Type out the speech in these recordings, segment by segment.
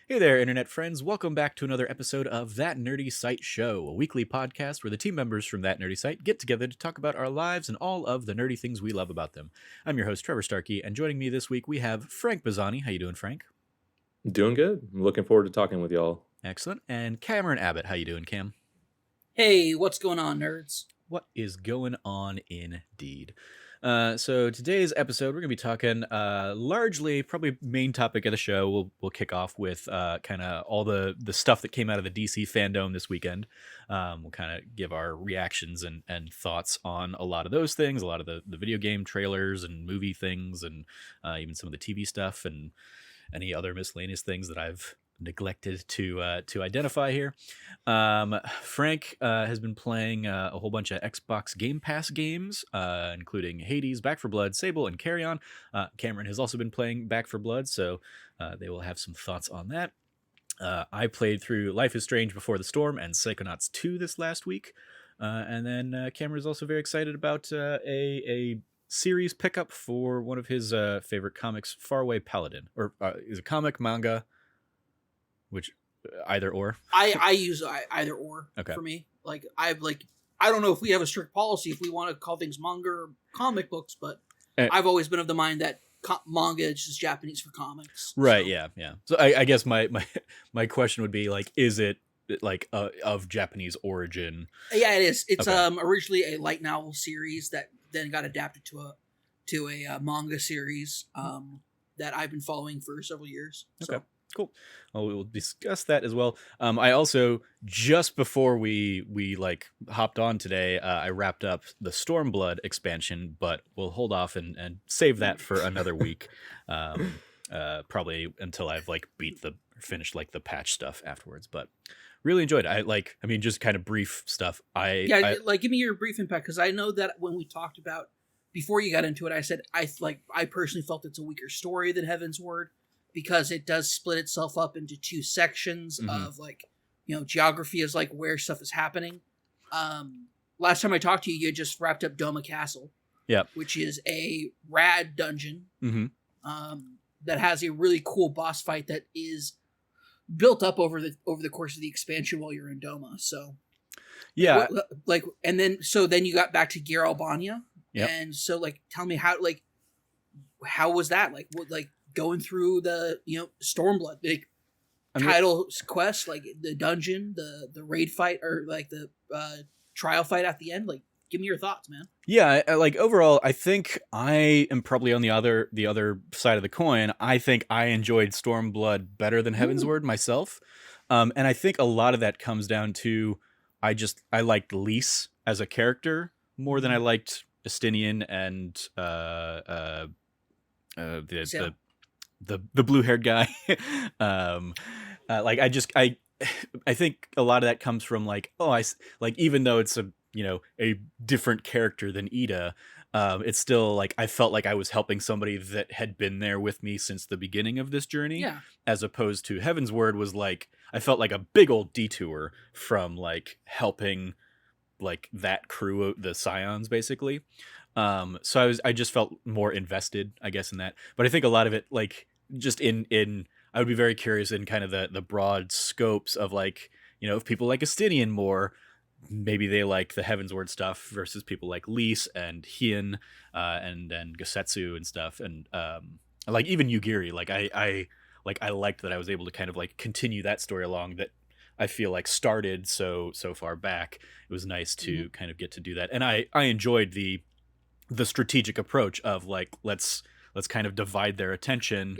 Hey there, internet friends. Welcome back to another episode of That Nerdy Site Show, a weekly podcast where the team members from That Nerdy Site get together to talk about our lives and all of the nerdy things we love about them. I'm your host, Trevor Starkey, and joining me this week we have Frank Bazzani. How you doing, Frank? Doing good. I'm looking forward to talking with y'all. Excellent. And Cameron Abbott. How you doing, Cam? Hey, what's going on, nerds? What is going on indeed? So today's episode, we're going to be talking largely, probably main topic of the show. We'll kick off with kind of all the stuff that came out of the DC FanDome this weekend. We'll kind of give our reactions and thoughts on a lot of those things, a lot of the video game trailers and movie things, and even some of the TV stuff and any other miscellaneous things that I've neglected to identify here. Frank has been playing a whole bunch of Xbox Game Pass games, including Hades, Back 4 Blood, Sable, and Carrion. Cameron has also been playing Back 4 Blood, so they will have some thoughts on that. I played through Life is Strange Before the Storm and Psychonauts 2 this last week. And then Cameron is also very excited about a series pickup for one of his favorite comics, Faraway Paladin. Or is it comic, manga? Which either or. I use either or Okay. for me. I don't know if we have a strict policy if we want to call things manga or comic books, but I've always been of the mind that manga is just Japanese for comics. Right. So. Yeah. So I guess my question would be like, is it like of Japanese origin? Yeah, it is. It's Okay. Originally a light novel series that then got adapted to a manga series that I've been following for several years. Okay. So. Cool. Well, we will discuss that as well. I also, just before we like hopped on today, I wrapped up the Stormblood expansion, but we'll hold off and save that for another week. Probably until I've like finished like the patch stuff afterwards. But really enjoyed it. Just kind of brief stuff. Give me your brief impact, because I know that when we talked about before you got into it, I said I personally felt it's a weaker story than Heaven's Word, because it does split itself up into two sections of geography is like where stuff is happening. Last time I talked to you, you had just wrapped up Doma Castle, which is a rad dungeon that has a really cool boss fight that is built up over the course of the expansion while you're in Doma. So yeah, then you got back to Gear Albania, Yep. and so tell me how was that going through the Stormblood title quest, the dungeon, the raid fight, or the trial fight at the end. Give me your thoughts, man. Yeah, overall, I think I am probably on the other side of the coin. I think I enjoyed Stormblood better than Heaven's Word myself, and I think a lot of that comes down to I liked Lys as a character more than I liked Estinian and the blue-haired guy. I think a lot of that comes from even though it's a different character than Ida, it's still I felt like I was helping somebody that had been there with me since the beginning of this journey. Yeah. As opposed to Heaven's Word was I felt like a big old detour from helping that crew, the Scions, basically. So I just felt more invested, I guess, in that. But I think a lot of it, just in I would be very curious in kind of the broad scopes of if people like Estinian more, maybe they like the Heaven's Word stuff versus people like Lys and Hien and Gosetsu and stuff, and even Yugiri. I liked that I was able to kind of continue that story along that I feel started so far back. It was nice to kind of get to do that, and I enjoyed the strategic approach of let's kind of divide their attention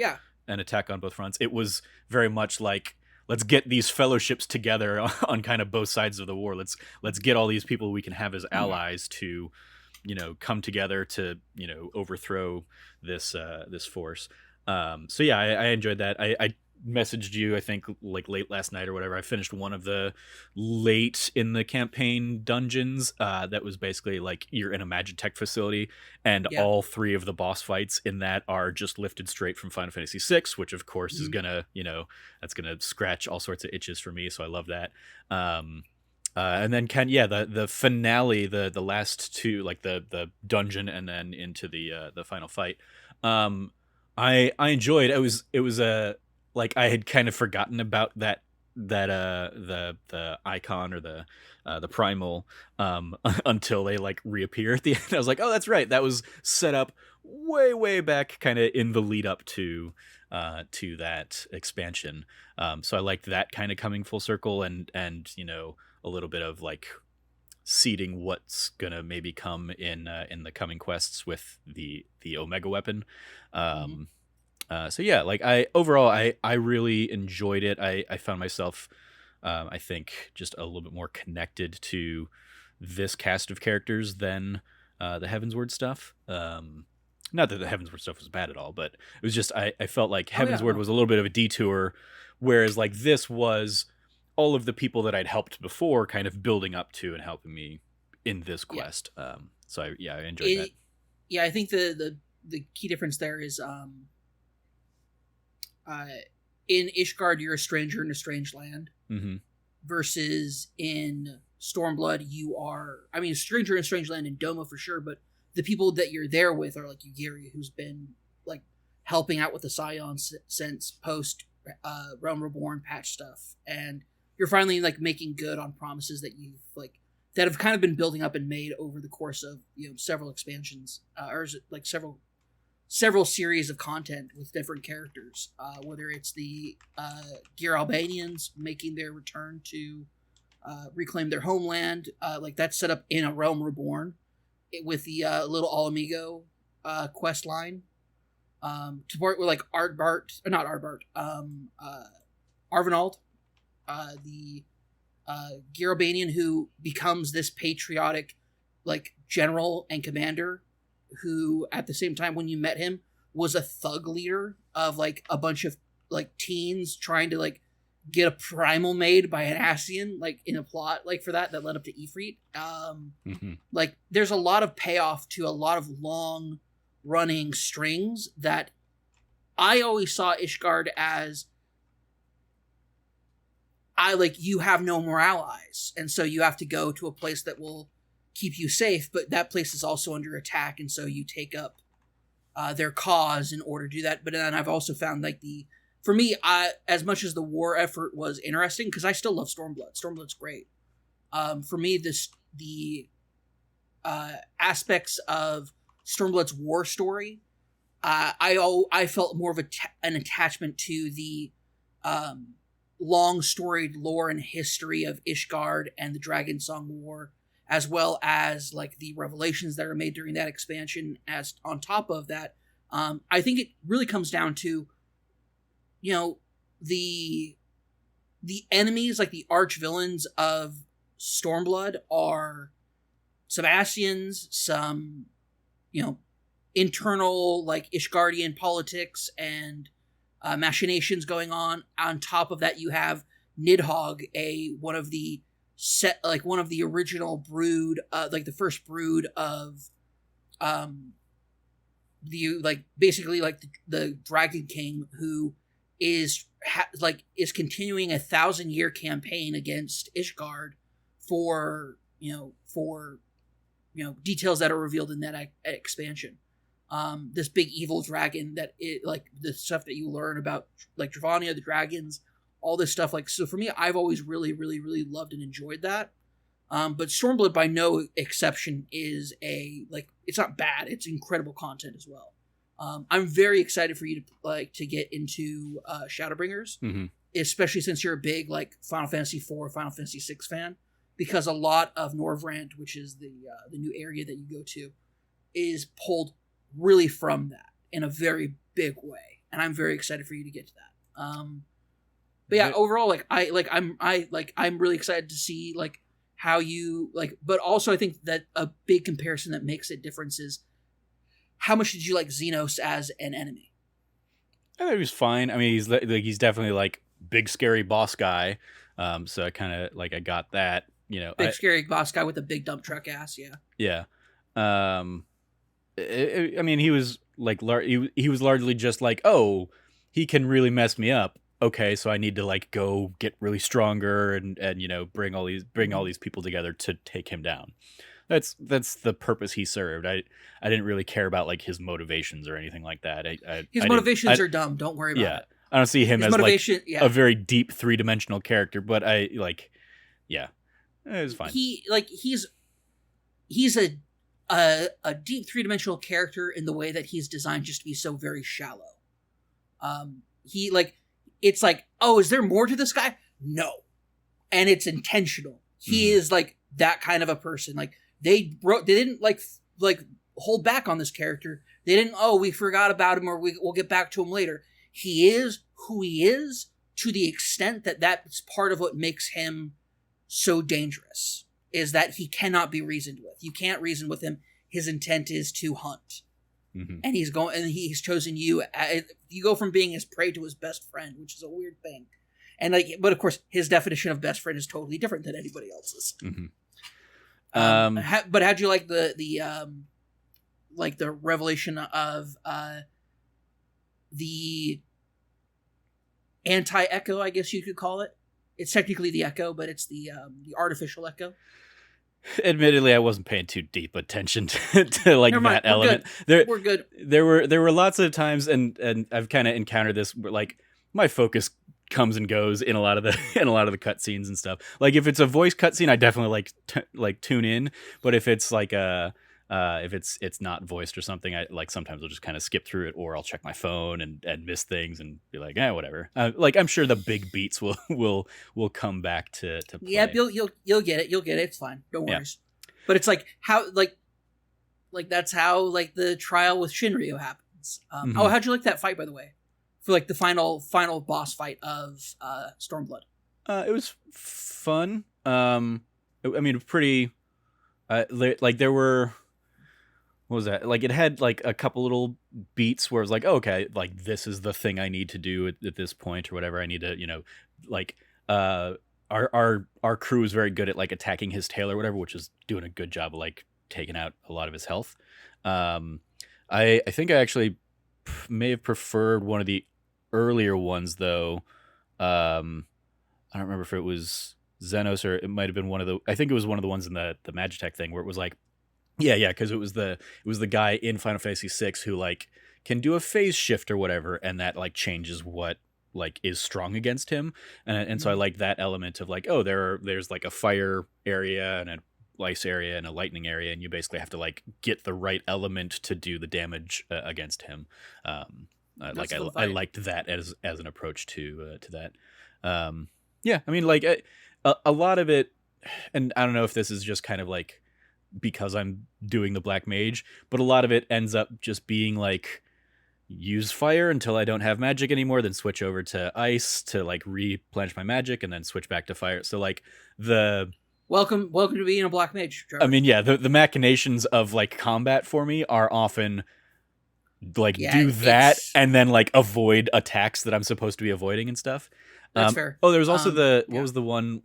and attack on both fronts. It was very much let's get these fellowships together on kind of both sides of the war. Let's get all these people we can have as allies to come together to overthrow this force. So yeah, I enjoyed that. I messaged you, I think late last night or whatever. I finished one of the late in the campaign dungeons that was basically you're in a Magitech facility, and all three of the boss fights in that are just lifted straight from Final Fantasy VI, which of course is gonna that's gonna scratch all sorts of itches for me, so I love that. And then the finale, the last two, the dungeon and then into the final fight, I enjoyed. It was like I had kind of forgotten about the icon or the primal until they like reappear at the end. I was like, oh, that's right, that was set up way back, kind of in the lead up to that expansion. So I liked that kind of coming full circle, and a little bit of like seeding what's gonna maybe come in the coming quests with the Omega weapon. So yeah, like I really enjoyed it. I found myself, I think, just a little bit more connected to this cast of characters than the Heavensward stuff. Not that the Heavensward stuff was bad at all, but it was just I felt like Heavensward was a little bit of a detour, whereas like this was all of the people that I'd helped before kind of building up to and helping me in this quest. So I enjoyed that. Yeah, I think the key difference there is in Ishgard you're a stranger in a strange land, versus in Stormblood you are, I mean, a stranger in a strange land in Doma for sure, but the people that you're there with are like Yugiri, who's been like helping out with the Scions since post Realm Reborn patch stuff, and you're finally like making good on promises that you've like that have kind of been building up and made over the course of several expansions, or is it like several series of content with different characters, whether it's the Gear Albanians making their return to reclaim their homeland, like that's set up in a Realm Reborn with the little Alamigo quest line, to part with like Arvinald, the Gear Albanian who becomes this patriotic like general and commander, who at the same time when you met him was a thug leader of like a bunch of like teens trying to like get a primal made by an Ascian, like in a plot like for that led up to Ifrit. Like there's a lot of payoff to a lot of long running strings that I always saw Ishgard as you have no more allies, and so you have to go to a place that will keep you safe, but that place is also under attack, and so you take up their cause in order to do that. But then I've also found like for me, as much as the war effort was interesting, because I still love Stormblood. Stormblood's great. For me, the aspects of Stormblood's war story, I felt more of an attachment to the long storied lore and history of Ishgard and the Dragon Song War, as well as like the revelations that are made during that expansion. As on top of that, I think it really comes down to the enemies, like the arch villains of Stormblood, are some Ascians, some internal like Ishgardian politics and machinations going on. On top of that, you have Nidhogg, one of the original brood, like the first brood of the Dragon King, who is continuing 1,000-year campaign against Ishgard for details that are revealed in that expansion. This big evil dragon that the stuff that you learn about like Dravania, the dragons, all this stuff. Like, so for me, I've always really, really, really loved and enjoyed that. But Stormblood by no exception is it's not bad. It's incredible content as well. I'm very excited for you to get into Shadowbringers, especially since you're a big like Final Fantasy IV, Final Fantasy VI fan, because a lot of Norvrant, which is the new area that you go to, is pulled really from that in a very big way, and I'm very excited for you to get to that. But yeah, overall, I'm really excited to see like how you like. But also, I think that a big comparison that makes it different is how much did you like Xenos as an enemy? I thought he was fine. I mean, he's definitely like big scary boss guy. So I kind of like I got that. Big scary boss guy with a big dump truck ass. Yeah. Yeah. I mean, he was like he was largely just like, oh, he can really mess me up. Okay, so I need to like go get really stronger and bring all these people together to take him down. That's the purpose he served. I didn't really care about like his motivations or anything like that. His motivations are dumb. Don't worry about it. I don't see him His as motivation, like a very deep 3-dimensional character, but I like, yeah, it was fine. He's a deep 3-dimensional character in the way that he's designed just to be so very shallow. He like, it's like, oh, is there more to this guy? No, and it's intentional. He is like that kind of a person. Like they didn't like hold back on this character. They didn't, oh, we forgot about him or we'll get back to him later. He is who he is to the extent that that's part of what makes him so dangerous, is that he cannot be reasoned with. You can't reason with him. His intent is to hunt. And he's chosen you. You go from being his prey to his best friend, which is a weird thing. And like, but of course, his definition of best friend is totally different than anybody else's. But how'd you like the revelation of the anti-echo? I guess you could call it. It's technically the echo, but it's the artificial echo. Admittedly, I wasn't paying too deep attention to like that element. We're good. There were lots of times, and I've kind of encountered this where like my focus comes and goes in a lot of the cutscenes and stuff. Like if it's a voice cutscene, I definitely like tune in. But if it's like if it's not voiced or something, I like sometimes I'll just kind of skip through it, or I'll check my phone and miss things and be like, whatever. Like I'm sure the big beats will come back to play. Yeah, you'll get it. You'll get it. It's fine. Don't worry. But it's like how like that's how like the trial with Shinryu happens. Oh, how'd you like that fight, by the way? For like the final boss fight of Stormblood. It was fun. I mean, pretty. Like there were. What was that? Like it had like a couple little beats where it was like, oh, okay, like this is the thing I need to do at this point or whatever. I need to, like our crew is very good at like attacking his tail or whatever, which is doing a good job of like taking out a lot of his health. I think I actually may have preferred one of the earlier ones though. I don't remember if it was Xenos or it might have been I think it was one of the ones in the Magitech thing where it was like, yeah, because it was the guy in Final Fantasy VI who like can do a phase shift or whatever, and that like changes what like is strong against him, and so I like that element of like, oh, there's like a fire area and a ice area and a lightning area, and you basically have to like get the right element to do the damage against him. I liked that as an approach to that. Yeah, I mean like a lot of it, and I don't know if this is just kind of like because I'm doing the black mage, but a lot of it ends up just being like use fire until I don't have magic anymore, then switch over to ice to like replenish my magic and then switch back to fire. So like welcome to being a black mage, Trevor. I mean, yeah, the machinations of like combat for me are often like do that and then like avoid attacks that I'm supposed to be avoiding and stuff. That's fair. Oh, there was also what was the one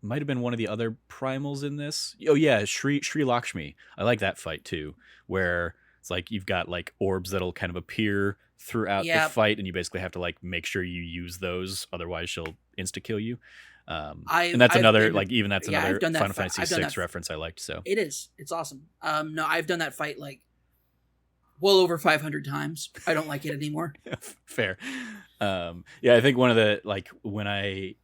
might have been one of the other primals in this. Oh yeah, Sri Lakshmi. I like that fight too, where it's like you've got like orbs that'll kind of appear throughout the fight, and you basically have to like make sure you use those, otherwise she'll insta kill you. And that's another Final Fantasy VI reference I liked. So it's awesome. No, I've done that fight like well over 500 times. I don't like it anymore. Fair. I think one of the like when I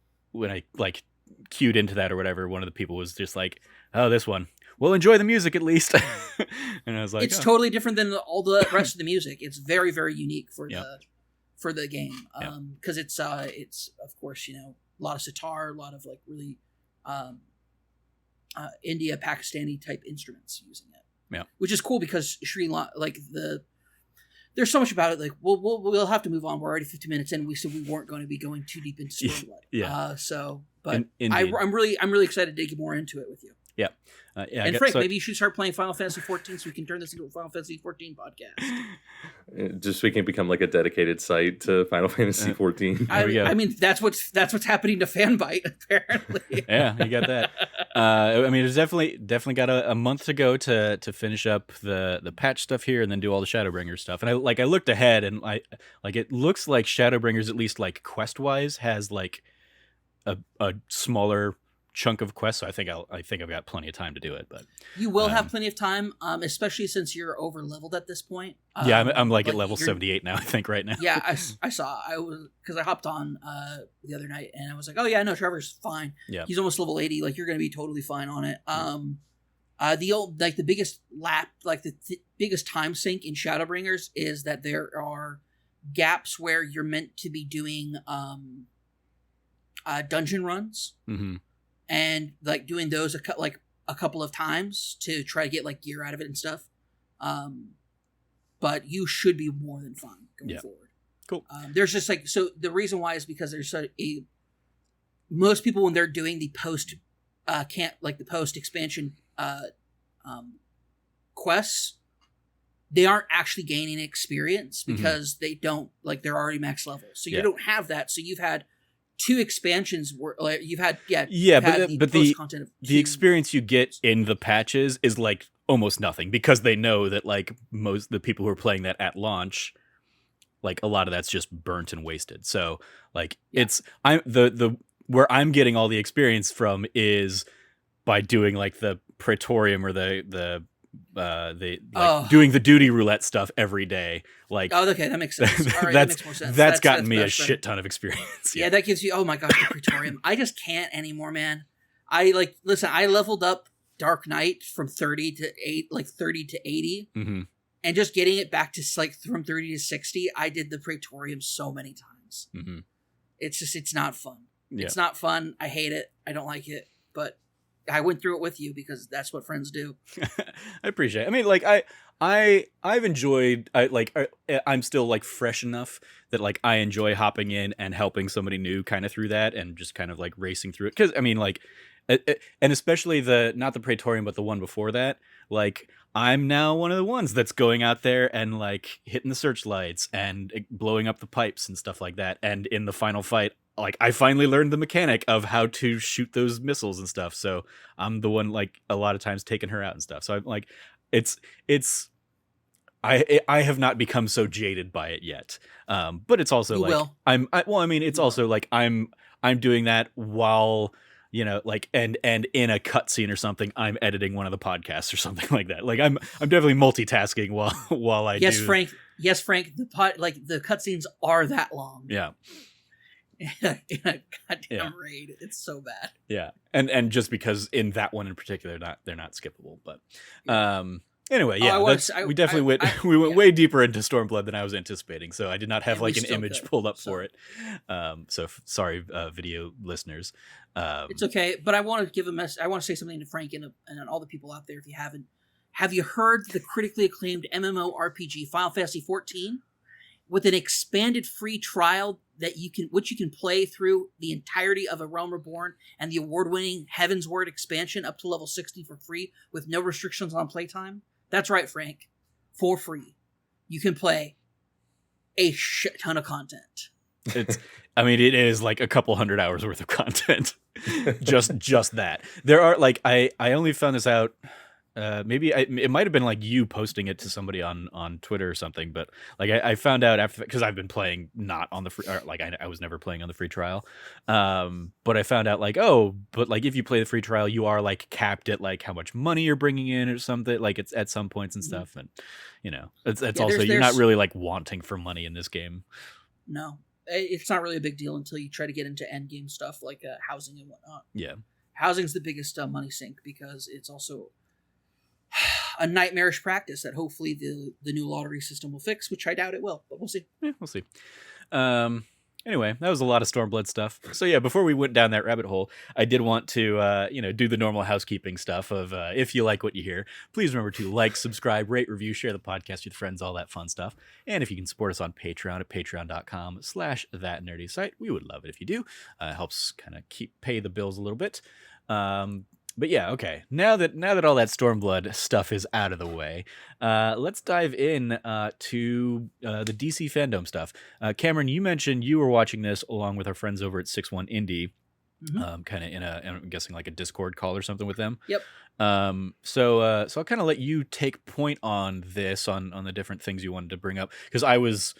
like cued into that or whatever, one of the people was just like, oh, this one, well, enjoy the music at least. And I was like, it's totally different than all the rest of the music. It's very, very unique for the game, because it's of course a lot of sitar, a lot of like really India Pakistani type instruments using it, which is cool because there's so much about it. Like we'll have to move on. We're already 50 minutes in. We said we weren't going to be going too deep into Stormblood. But I'm really excited to dig more into it with you. Yeah. And Frank, maybe you should start playing Final Fantasy XIV so we can turn this into a Final Fantasy XIV podcast. Just so we can become like a dedicated site to Final Fantasy XIV. I mean, that's what's happening to Fanbyte apparently. Yeah, you got that. I mean, there's definitely got a month to go to finish up the patch stuff here and then do all the Shadowbringers stuff. And I looked ahead and it looks like Shadowbringers, at least like quest wise, has like a smaller chunk of quests, so I think I've got plenty of time to do it. But you will have plenty of time, especially since you're over leveled at this point. Yeah, I'm like at level 78 now, I think, right now. Yeah, I saw. I was, because I hopped on the other night and I was like, oh yeah, no, Trevor's fine. Yeah, he's almost level 80. Like, you're gonna be totally fine on it. The biggest biggest time sink in Shadowbringers is that there are gaps where you're meant to be doing dungeon runs, and like doing those a couple of times to try to get like gear out of it and stuff. But you should be more than fine going forward. Cool. There's just like, so the reason why is because there's most people, when they're doing the post the post expansion quests, they aren't actually gaining experience because they don't, like, they're already max level. So you don't have that. So you've had 2 expansions where you've had the experience you get in the patches is like almost nothing, because they know that like most the people who are playing that at launch, like a lot of that's just burnt and wasted. So like where I'm getting all the experience from is by doing like the Praetorium or doing the duty roulette stuff every day. Like, oh, okay, that makes sense. All right, that makes more sense. That's gotten me a shit ton of experience. Yeah, that gives you, oh my gosh, the Praetorium. I just can't anymore, man. I leveled up Dark Knight from 30 to 80, and just getting it back to like from 30 to 60. I did the Praetorium so many times. It's not fun. Yeah. It's not fun. I hate it. I don't like it. But I went through it with you because that's what friends do. I appreciate it. I mean, like I've enjoyed. I'm still like fresh enough that like I enjoy hopping in and helping somebody new kind of through that, and just kind of like racing through it. Because I mean, like, and especially not the Praetorium, but the one before that. Like, I'm now one of the ones that's going out there and like hitting the searchlights and blowing up the pipes and stuff like that. And in the final fight, like, I finally learned the mechanic of how to shoot those missiles and stuff. So I'm the one, like, a lot of times taking her out and stuff. So I'm like, I have not become so jaded by it yet. But it's also it's also like I'm doing that while, you know, like, and in a cutscene or something, I'm editing one of the podcasts or something like that. Like, I'm definitely multitasking while I do. Yes, Frank. The cutscenes are that long. Yeah. In a goddamn raid, it's so bad. Yeah, and just because in that one in particular, they're not skippable. But anyway, we went way deeper into Stormblood than I was anticipating. So I did not have like an image pulled up for it. So sorry, video listeners. It's okay, but I want to give a message. I want to say something to Frank and all the people out there. If you haven't, have you heard the critically acclaimed MMORPG Final Fantasy XIV with an expanded free trial which you can play through the entirety of A Realm Reborn and the award-winning Heavensward expansion up to level 60 for free with no restrictions on playtime? That's right, Frank. For free. You can play a shit ton of content. It is like a couple 100 hours worth of content. just that. There are like, I only found this out, it might have been like you posting it to somebody on Twitter or something, but like I found out after, because I've been playing not on the free, or like I was never playing on the free trial, but I found out like, oh, but like if you play the free trial, you are like capped at like how much money you're bringing in or something, like it's at some points and stuff, and you know, it's also you're not really like wanting for money in this game. No, it's not really a big deal until you try to get into end game stuff like housing and whatnot. Yeah, housing's the biggest money sink because it's also a nightmarish practice that hopefully the new lottery system will fix, which I doubt it will, but we'll see. Yeah, we'll see. Anyway, that was a lot of Stormblood stuff. So yeah, before we went down that rabbit hole, I did want to do the normal housekeeping stuff of if you like what you hear, please remember to like, subscribe, rate, review, share the podcast with friends, all that fun stuff. And if you can support us on Patreon at patreon.com/thatnerdysite, we would love it if you do. Helps kind of pay the bills a little bit. But yeah, okay. Now that all that Stormblood stuff is out of the way, let's dive in to the DC FanDome stuff. Cameron, you mentioned you were watching this along with our friends over at 61 Indie, kind of I'm guessing like a Discord call or something with them. Yep. So I'll kind of let you take point on this, on the different things you wanted to bring up, because I was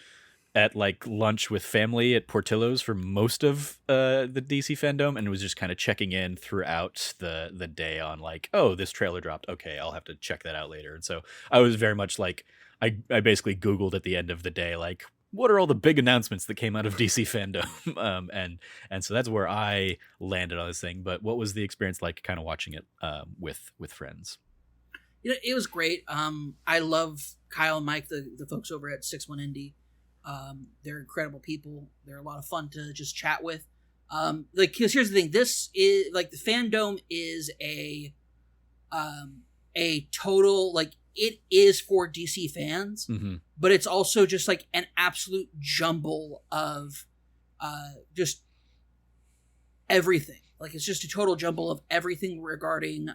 at like lunch with family at Portillo's for most of the DC FanDome, and was just kind of checking in throughout the day on like, oh, this trailer dropped. Okay, I'll have to check that out later. And so I was very much like, I basically Googled at the end of the day, like, what are all the big announcements that came out of DC FanDome? And so that's where I landed on this thing. But what was the experience like, kind of watching it with friends? It was great. I love Kyle and Mike, the folks over at 6-1 Indie. They're incredible people. They're a lot of fun to just chat with. Because here's the thing: this is like the FanDome is a total, like, it is for DC fans, but it's also just like an absolute jumble of just everything. Like, it's just a total jumble of everything regarding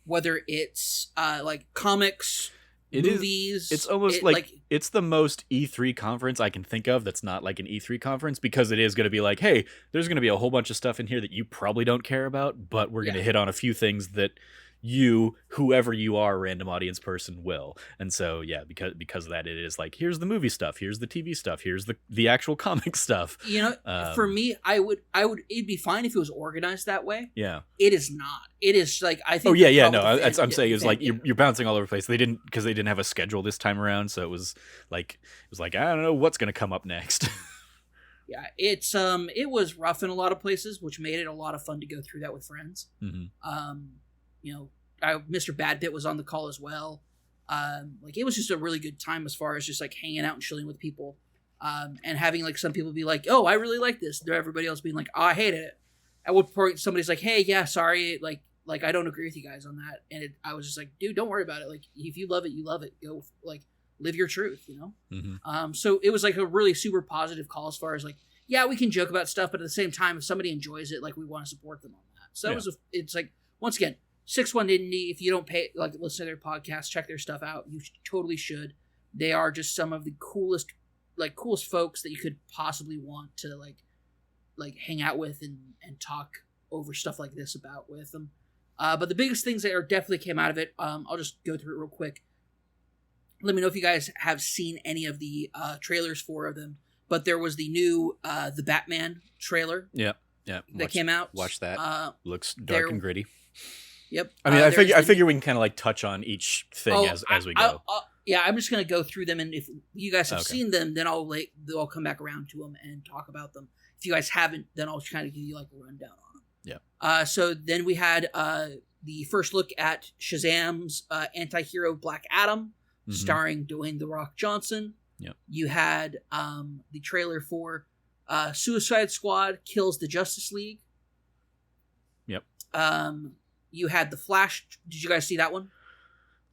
whether it's like comics, movies. It's almost like it's the most E3 conference I can think of that's not like an E3 conference, because it is going to be like, hey, there's going to be a whole bunch of stuff in here that you probably don't care about, but we're going to hit on a few things that you, whoever you are, random audience person, will. And so because of that, it is like, here's the movie stuff, here's the TV stuff, here's the actual comic stuff. For me, I would it'd be fine if it was organized that way. Yeah, it is not. It is like, I think. I'm saying is like you're bouncing all over the place. They didn't have a schedule this time around, so it was like I don't know what's gonna come up next. Yeah, it was rough in a lot of places, which made it a lot of fun to go through that with friends. Mr. Badbit was on the call as well. Like, it was just a really good time as far as just like hanging out and chilling with people, and having like some people be like, "Oh, I really like this." Everybody else being like, "Oh, I hated it." At one point, somebody's like, "Hey, yeah, sorry, like I don't agree with you guys on that." And I was just like, "Dude, don't worry about it. Like, if you love it, you love it. Go, like, live your truth, you know." So it was like a really super positive call as far as like, yeah, we can joke about stuff, but at the same time, if somebody enjoys it, like, we want to support them on that. So it's like, once again, 6-1 Indie, if you don't listen to their podcast, check their stuff out. You totally should. They are just some of the coolest folks that you could possibly want to like hang out with and talk over stuff like this about with them. But the biggest things that definitely came out of it, I'll just go through it real quick. Let me know if you guys have seen any of the trailers for them. But there was the new the Batman trailer. Yeah. That came out. Watch that. Looks dark and gritty. Yep. I mean, I figure we can kind of like touch on each thing as we go. I'm just gonna go through them, and if you guys have seen them, then I'll come back around to them and talk about them. If you guys haven't, then I'll kind of give you like a rundown on them. Yeah. So then we had the first look at Shazam's anti-hero Black Adam, starring Dwayne "The Rock" Johnson. Yep. You had the trailer for Suicide Squad Kills the Justice League. Yep. You had the Flash. Did you guys see that one?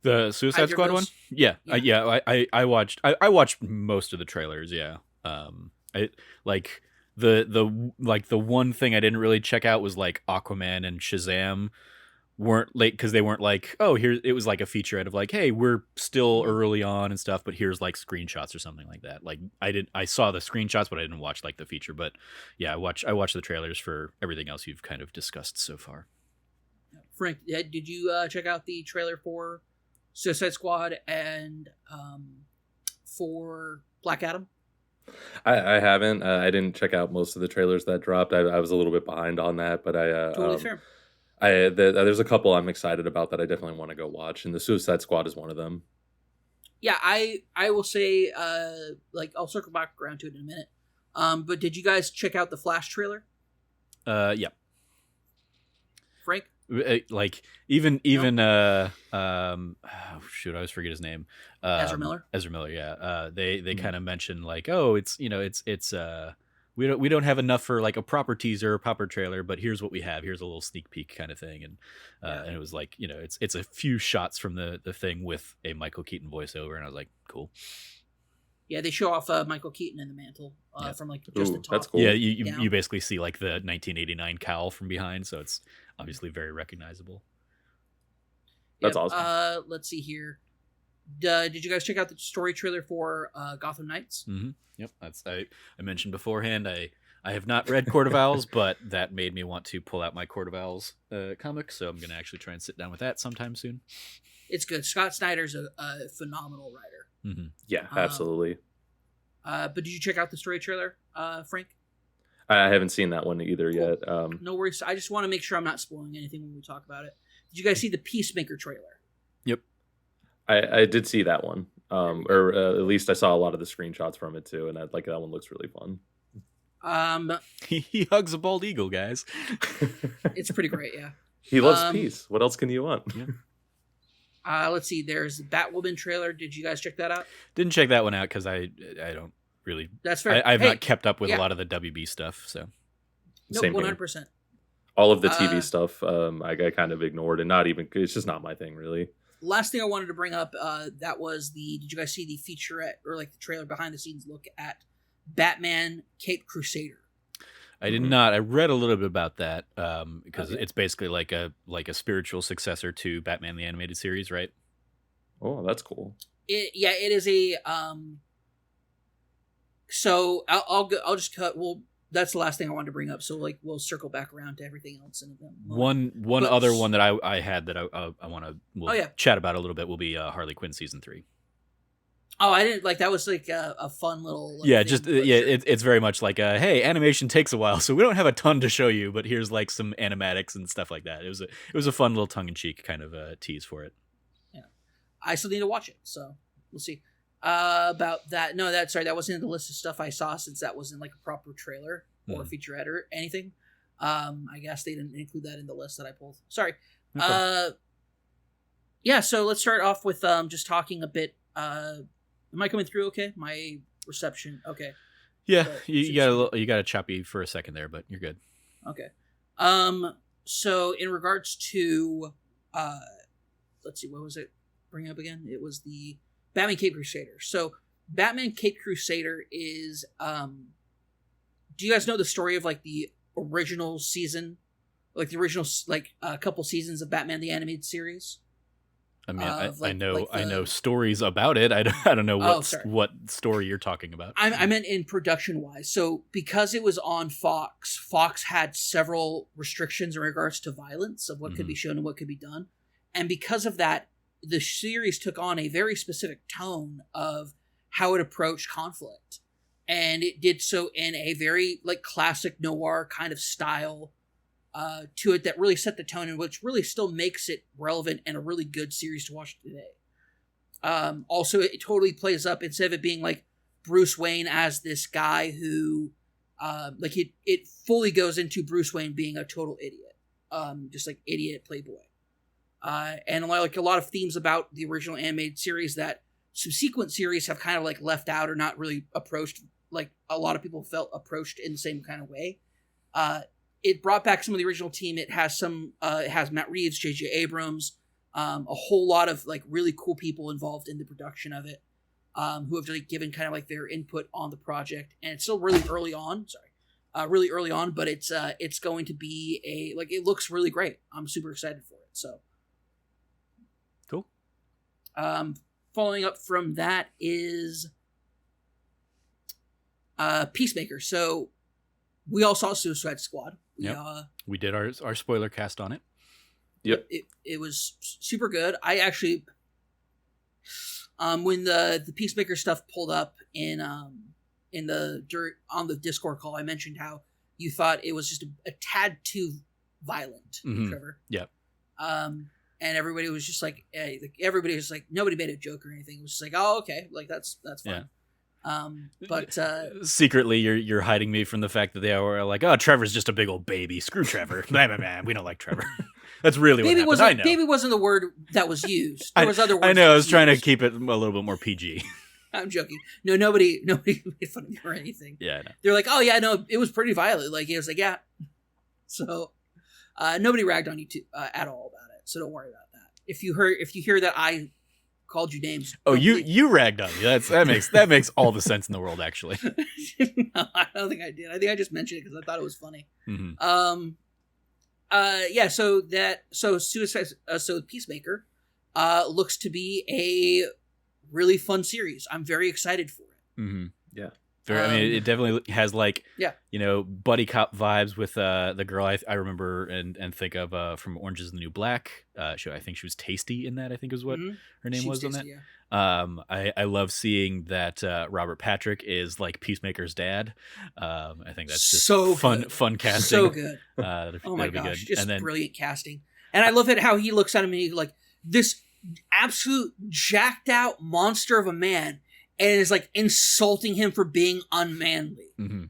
The Suicide Squad one? Yeah. I watched most of the trailers. Yeah. I like the one thing I didn't really check out was like Aquaman and Shazam weren't late, because they weren't like, oh, here, it was like a featurette of like, hey, we're still early on and stuff, but here's like screenshots or something like that. Like, I saw the screenshots, but I didn't watch like the feature. But yeah, I watched the trailers for everything else you've kind of discussed so far. Frank, did you check out the trailer for Suicide Squad and for Black Adam? I haven't. I didn't check out most of the trailers that dropped. I was a little bit behind on that, but totally fair. There's a couple I'm excited about that I definitely want to go watch, and the Suicide Squad is one of them. Yeah, I will say, I'll circle back around to it in a minute. But did you guys check out the Flash trailer? Yeah. Frank? Like even I always forget his name. Ezra Miller. Yeah. They kind of mentioned like, oh, it's we don't have enough for like a proper teaser or proper trailer, but here's what we have. Here's a little sneak peek kind of thing, and it was like, it's a few shots from the thing with a Michael Keaton voiceover, and I was like, cool. Yeah, they show off Michael Keaton in the mantle from like just the top. That's cool. Yeah, you basically see like the 1989 cowl from behind, so it's obviously very recognizable. That's awesome. Let's see here. Did you guys check out the story trailer for Gotham Knights? Mm-hmm. Yep, I mentioned beforehand. I have not read Court of Owls, but that made me want to pull out my Court of Owls comic, so I'm going to actually try and sit down with that sometime soon. It's good. Scott Snyder's a phenomenal writer. Mm-hmm. Yeah, absolutely. But did you check out the story trailer, Frank? I haven't seen that one either Cool. yet. No worries. I just want to make sure I'm not spoiling anything when we talk about it. Did you guys see the Peacemaker trailer? Yep. I did see that one. Or at least I saw a lot of the screenshots from it too, and that one looks really fun. He hugs a bald eagle, guys. It's pretty great, yeah. He loves peace. What else can you want? Yeah. Let's see. There's the Batwoman trailer. Did you guys check that out? Didn't check that one out because I don't really. That's fair. I've not kept up with a lot of the WB stuff, so. No, Same 100%. All of the TV stuff, I kind of ignored, and not even. It's just not my thing, really. Last thing I wanted to bring up, that was did you guys see the featurette or like the trailer behind the scenes look at Batman Caped Crusader? I did not. I read a little bit about that because it's basically like a spiritual successor to Batman the Animated Series, right? Oh, that's cool. It is a So I'll just cut. Well, that's the last thing I wanted to bring up. So like we'll circle back around to everything else. And one other one that I had that I want to chat about a little bit will be Harley Quinn season 3. Oh, I didn't like that. Was like a fun little it's very much like hey, animation takes a while, so we don't have a ton to show you, but here's like some animatics and stuff like that. It was a fun little tongue in cheek kind of tease for it. Yeah, I still need to watch it, so we'll see. About that, no, that wasn't in the list of stuff I saw since that wasn't like a proper trailer or featurette or anything. I guess they didn't include that in the list that I pulled. Sorry. Okay. Yeah. So let's start off with just talking a bit. Am I coming through okay? My reception, okay. Yeah, you got a choppy for a second there, but you're good. Okay. So in regards to, let's see, what was it? Bring up again. It was the Batman Caped Crusader. So Batman Caped Crusader is, do you guys know the story of like the original season, like the original like a couple seasons of Batman the Animated Series? I mean, I know stories about it. I don't know what story you're talking about. I meant in production wise. So because it was on Fox, Fox had several restrictions in regards to violence of what could be shown and what could be done, and because of that, the series took on a very specific tone of how it approached conflict, and it did so in a very like classic noir kind of style. To it that really set the tone and which really still makes it relevant and a really good series to watch today. Also, it totally plays up, instead of it being like Bruce Wayne as this guy who, like it fully goes into Bruce Wayne being a total idiot, just like idiot playboy, and like a lot of themes about the original animated series that subsequent series have kind of like left out or not really approached, like a lot of people felt approached in the same kind of way. It brought back some of the original team. It has it has Matt Reeves, J.J. Abrams, a whole lot of like really cool people involved in the production of it, who have like given kind of like their input on the project. And it's still really early on. Really early on, but it's going to be it looks really great. I'm super excited for it. So cool. Following up from that is Peacemaker. So we all saw Suicide Squad. We did our spoiler cast on it. Yep. It was super good. I actually, when the Peacemaker stuff pulled up on the Discord call, I mentioned how you thought it was just a tad too violent, Trevor. Yeah. And everybody was just like, everybody was like, nobody made a joke or anything. It was just like, oh, okay, like that's fine. Yeah. But secretly you're hiding me from the fact that they were like, oh, Trevor's just a big old baby. Screw Trevor. Man, we don't like Trevor. That's really what happened. I know. Baby wasn't the word that was used. There was other words. I know. I was trying to keep it a little bit more PG. I'm joking. No, nobody made fun of me or anything. Yeah, I know. They're like, oh yeah, no, it was pretty violent. Like it was like, yeah. So nobody ragged on you at all about it. So don't worry about that. If you hear that I called you names. Oh, you ragged on me. That makes all the sense in the world, actually. No, I don't think I did. I think I just mentioned it because I thought it was funny. Mm-hmm. Yeah. So Peacemaker, looks to be a really fun series. I'm very excited for it. Mm-hmm. Yeah. Very, I mean, it definitely has like, Yeah. buddy cop vibes with the girl I remember and think of from Orange is the New Black. I think she was Tasty in that, I think is what her name was on that. Yeah. I love seeing that Robert Patrick is like Peacemaker's dad. I think that's just so fun good. fun casting. So good. Oh my gosh, just brilliant casting. And I love it how he looks at him and he's like this absolute jacked out monster of a man, and is like insulting him for being unmanly. Mm-hmm.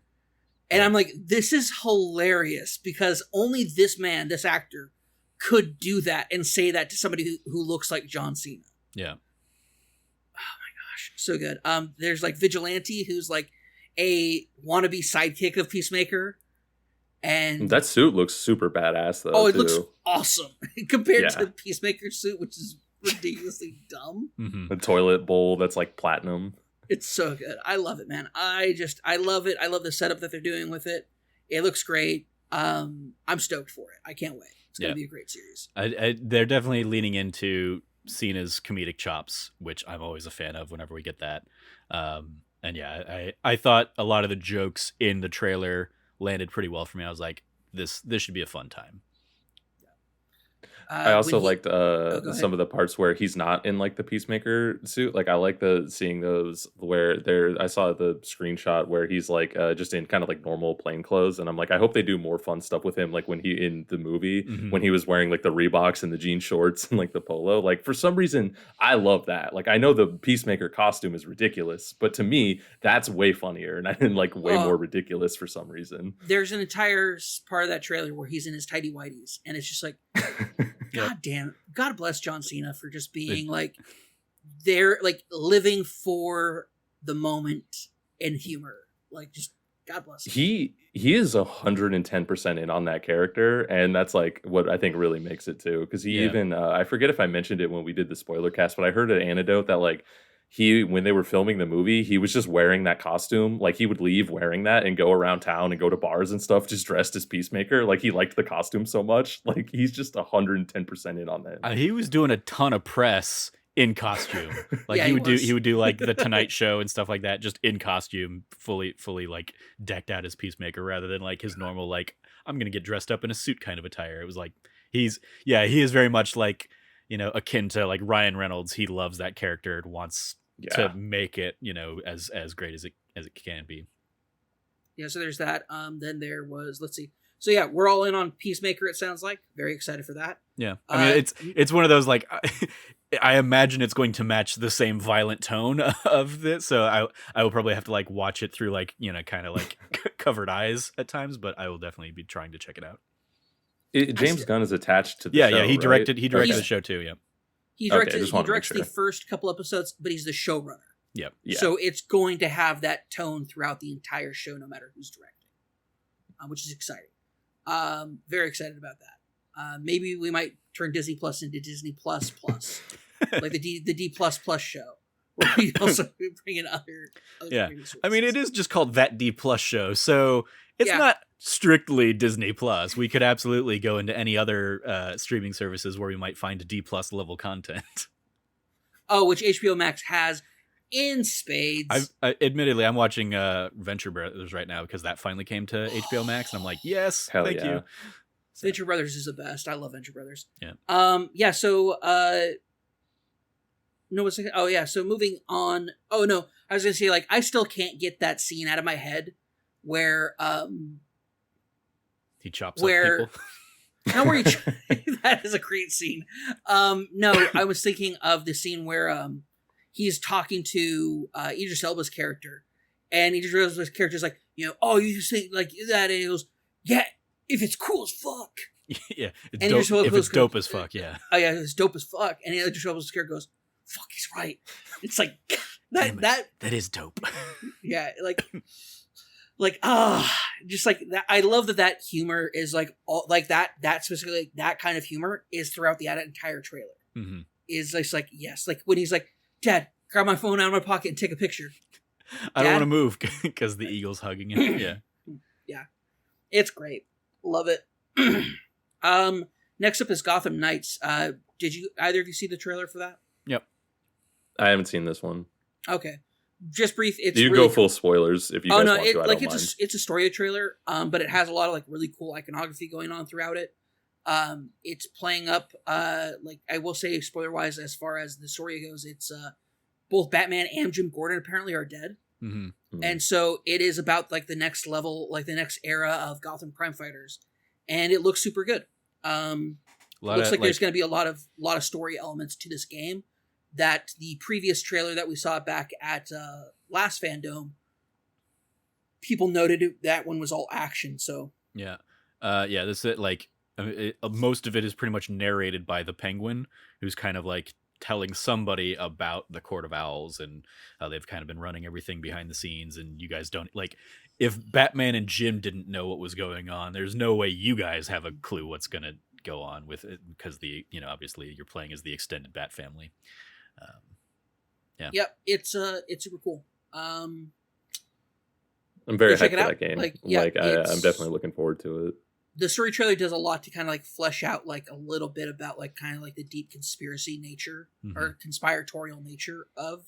And I'm like, this is hilarious because only this man, this actor, could do that and say that to somebody who looks like John Cena. Yeah. Oh my gosh, so good. There's like Vigilante, who's like a wannabe sidekick of Peacemaker, and that suit looks super badass though. Oh, it too. looks awesome compared to the Peacemaker suit, which is ridiculously dumb. Mm-hmm. The toilet bowl that's like platinum. It's so good. I love it, man. I love it. I love the setup that they're doing with it. It looks great. I'm stoked for it. I can't wait. It's gonna be a great series. They're definitely leaning into Cena's comedic chops, which I'm always a fan of whenever we get that. And yeah, I thought a lot of the jokes in the trailer landed pretty well for me. I was like, this should be a fun time. I also liked some of the parts where he's not in like the Peacemaker suit. Like I like seeing those where I saw the screenshot where he's like just in kind of like normal plain clothes, and I'm like, I hope they do more fun stuff with him. Like when he in the movie when he was wearing like the Reeboks and the jean shorts and like the polo. Like for some reason I love that. Like I know the Peacemaker costume is ridiculous, but to me that's way funnier and like way more ridiculous for some reason. There's an entire part of that trailer where he's in his tidy whities, and it's just like. God damn it. God bless John Cena for just being like there, like living for the moment and humor. Like just God bless him. He is 110% in on that character, and that's like what I think really makes it too. Because he even I forget if I mentioned it when we did the spoiler cast, but I heard an anecdote that like when they were filming the movie, he was just wearing that costume. Like he would leave wearing that and go around town and go to bars and stuff, just dressed as Peacemaker. Like he liked the costume so much. Like he's just 110% in on that. He was doing a ton of press in costume. Like he would do like the Tonight Show and stuff like that, just in costume, fully like decked out as Peacemaker, rather than like his normal like I'm gonna get dressed up in a suit kind of attire. It was like he is very much like akin to like Ryan Reynolds. He loves that character and wants to make it, as great as it can be. Yeah, so there's that. Then there was, let's see. So yeah, we're all in on Peacemaker, it sounds like. Very excited for that. Yeah. I mean, it's one of those like I imagine it's going to match the same violent tone of this, so I will probably have to like watch it through like, kind of like covered eyes at times, but I will definitely be trying to check it out. James Gunn is attached to the show, he right? directed the show too, yeah. He directs the first couple episodes, but he's the showrunner. Yep. Yeah. So it's going to have that tone throughout the entire show, no matter who's directing, which is exciting. Very excited about that. Maybe we might turn Disney Plus into Disney Plus Plus, like the D plus plus show, where we also bring in other I mean, it is just called That D Plus Show, so it's not strictly Disney Plus. We could absolutely go into any other streaming services where we might find D plus level content. Oh, which HBO Max has in spades. Admittedly, I'm watching Venture Brothers right now because that finally came to HBO Max, and I'm like, yes, thank you. So. Venture Brothers is the best. I love Venture Brothers. Yeah. So no, so moving on. Oh no, I was gonna say like I still can't get that scene out of my head where he chops up people. Not where that is a great scene. No, I was thinking of the scene where he's talking to Idris Elba's character, and Idris Elba's character is like, oh, you just think like that, and he goes, yeah, if it's cool as fuck. Yeah, it's dope, if it's dope as fuck, yeah. Oh yeah, it's dope as fuck. And Idris Elba's character goes, fuck, he's right. It's like that is dope. Yeah, just like that. I love that humor is like all like that specifically like, that kind of humor is throughout the entire trailer. Mm-hmm. Is just like, yes, like when he's like, Dad, grab my phone out of my pocket and take a picture. I don't want to move because the eagle's hugging him. Yeah. Yeah. It's great. Love it. Next up is Gotham Knights. Did either of you see the trailer for that? Yep. I haven't seen this one. Okay. Just brief. It's you really go full spoilers if you guys want to. I don't mind. It's a story trailer, but it has a lot of like really cool iconography going on throughout it. It's playing up like I will say spoiler wise as far as the story goes, it's both Batman and Jim Gordon apparently are dead. Mm-hmm. Mm-hmm. And so it is about like the next level, like the next era of Gotham crime fighters, and it looks super good. Looks like there's going to be a lot of story elements to this game that the previous trailer that we saw back at last FanDome, people noted that one was all action. So yeah, this is like most of it is pretty much narrated by the Penguin, who's kind of like telling somebody about the Court of Owls and how they've kind of been running everything behind the scenes, and you guys don't like. If Batman and Jim didn't know what was going on, there's no way you guys have a clue what's gonna go on with it, because obviously you're playing as the extended Bat family. Yeah. Yep, it's super cool. I'm very hyped for that game. I'm definitely looking forward to it. The story trailer does a lot to kind of like flesh out like a little bit about like kind of like the deep conspiracy nature or conspiratorial nature of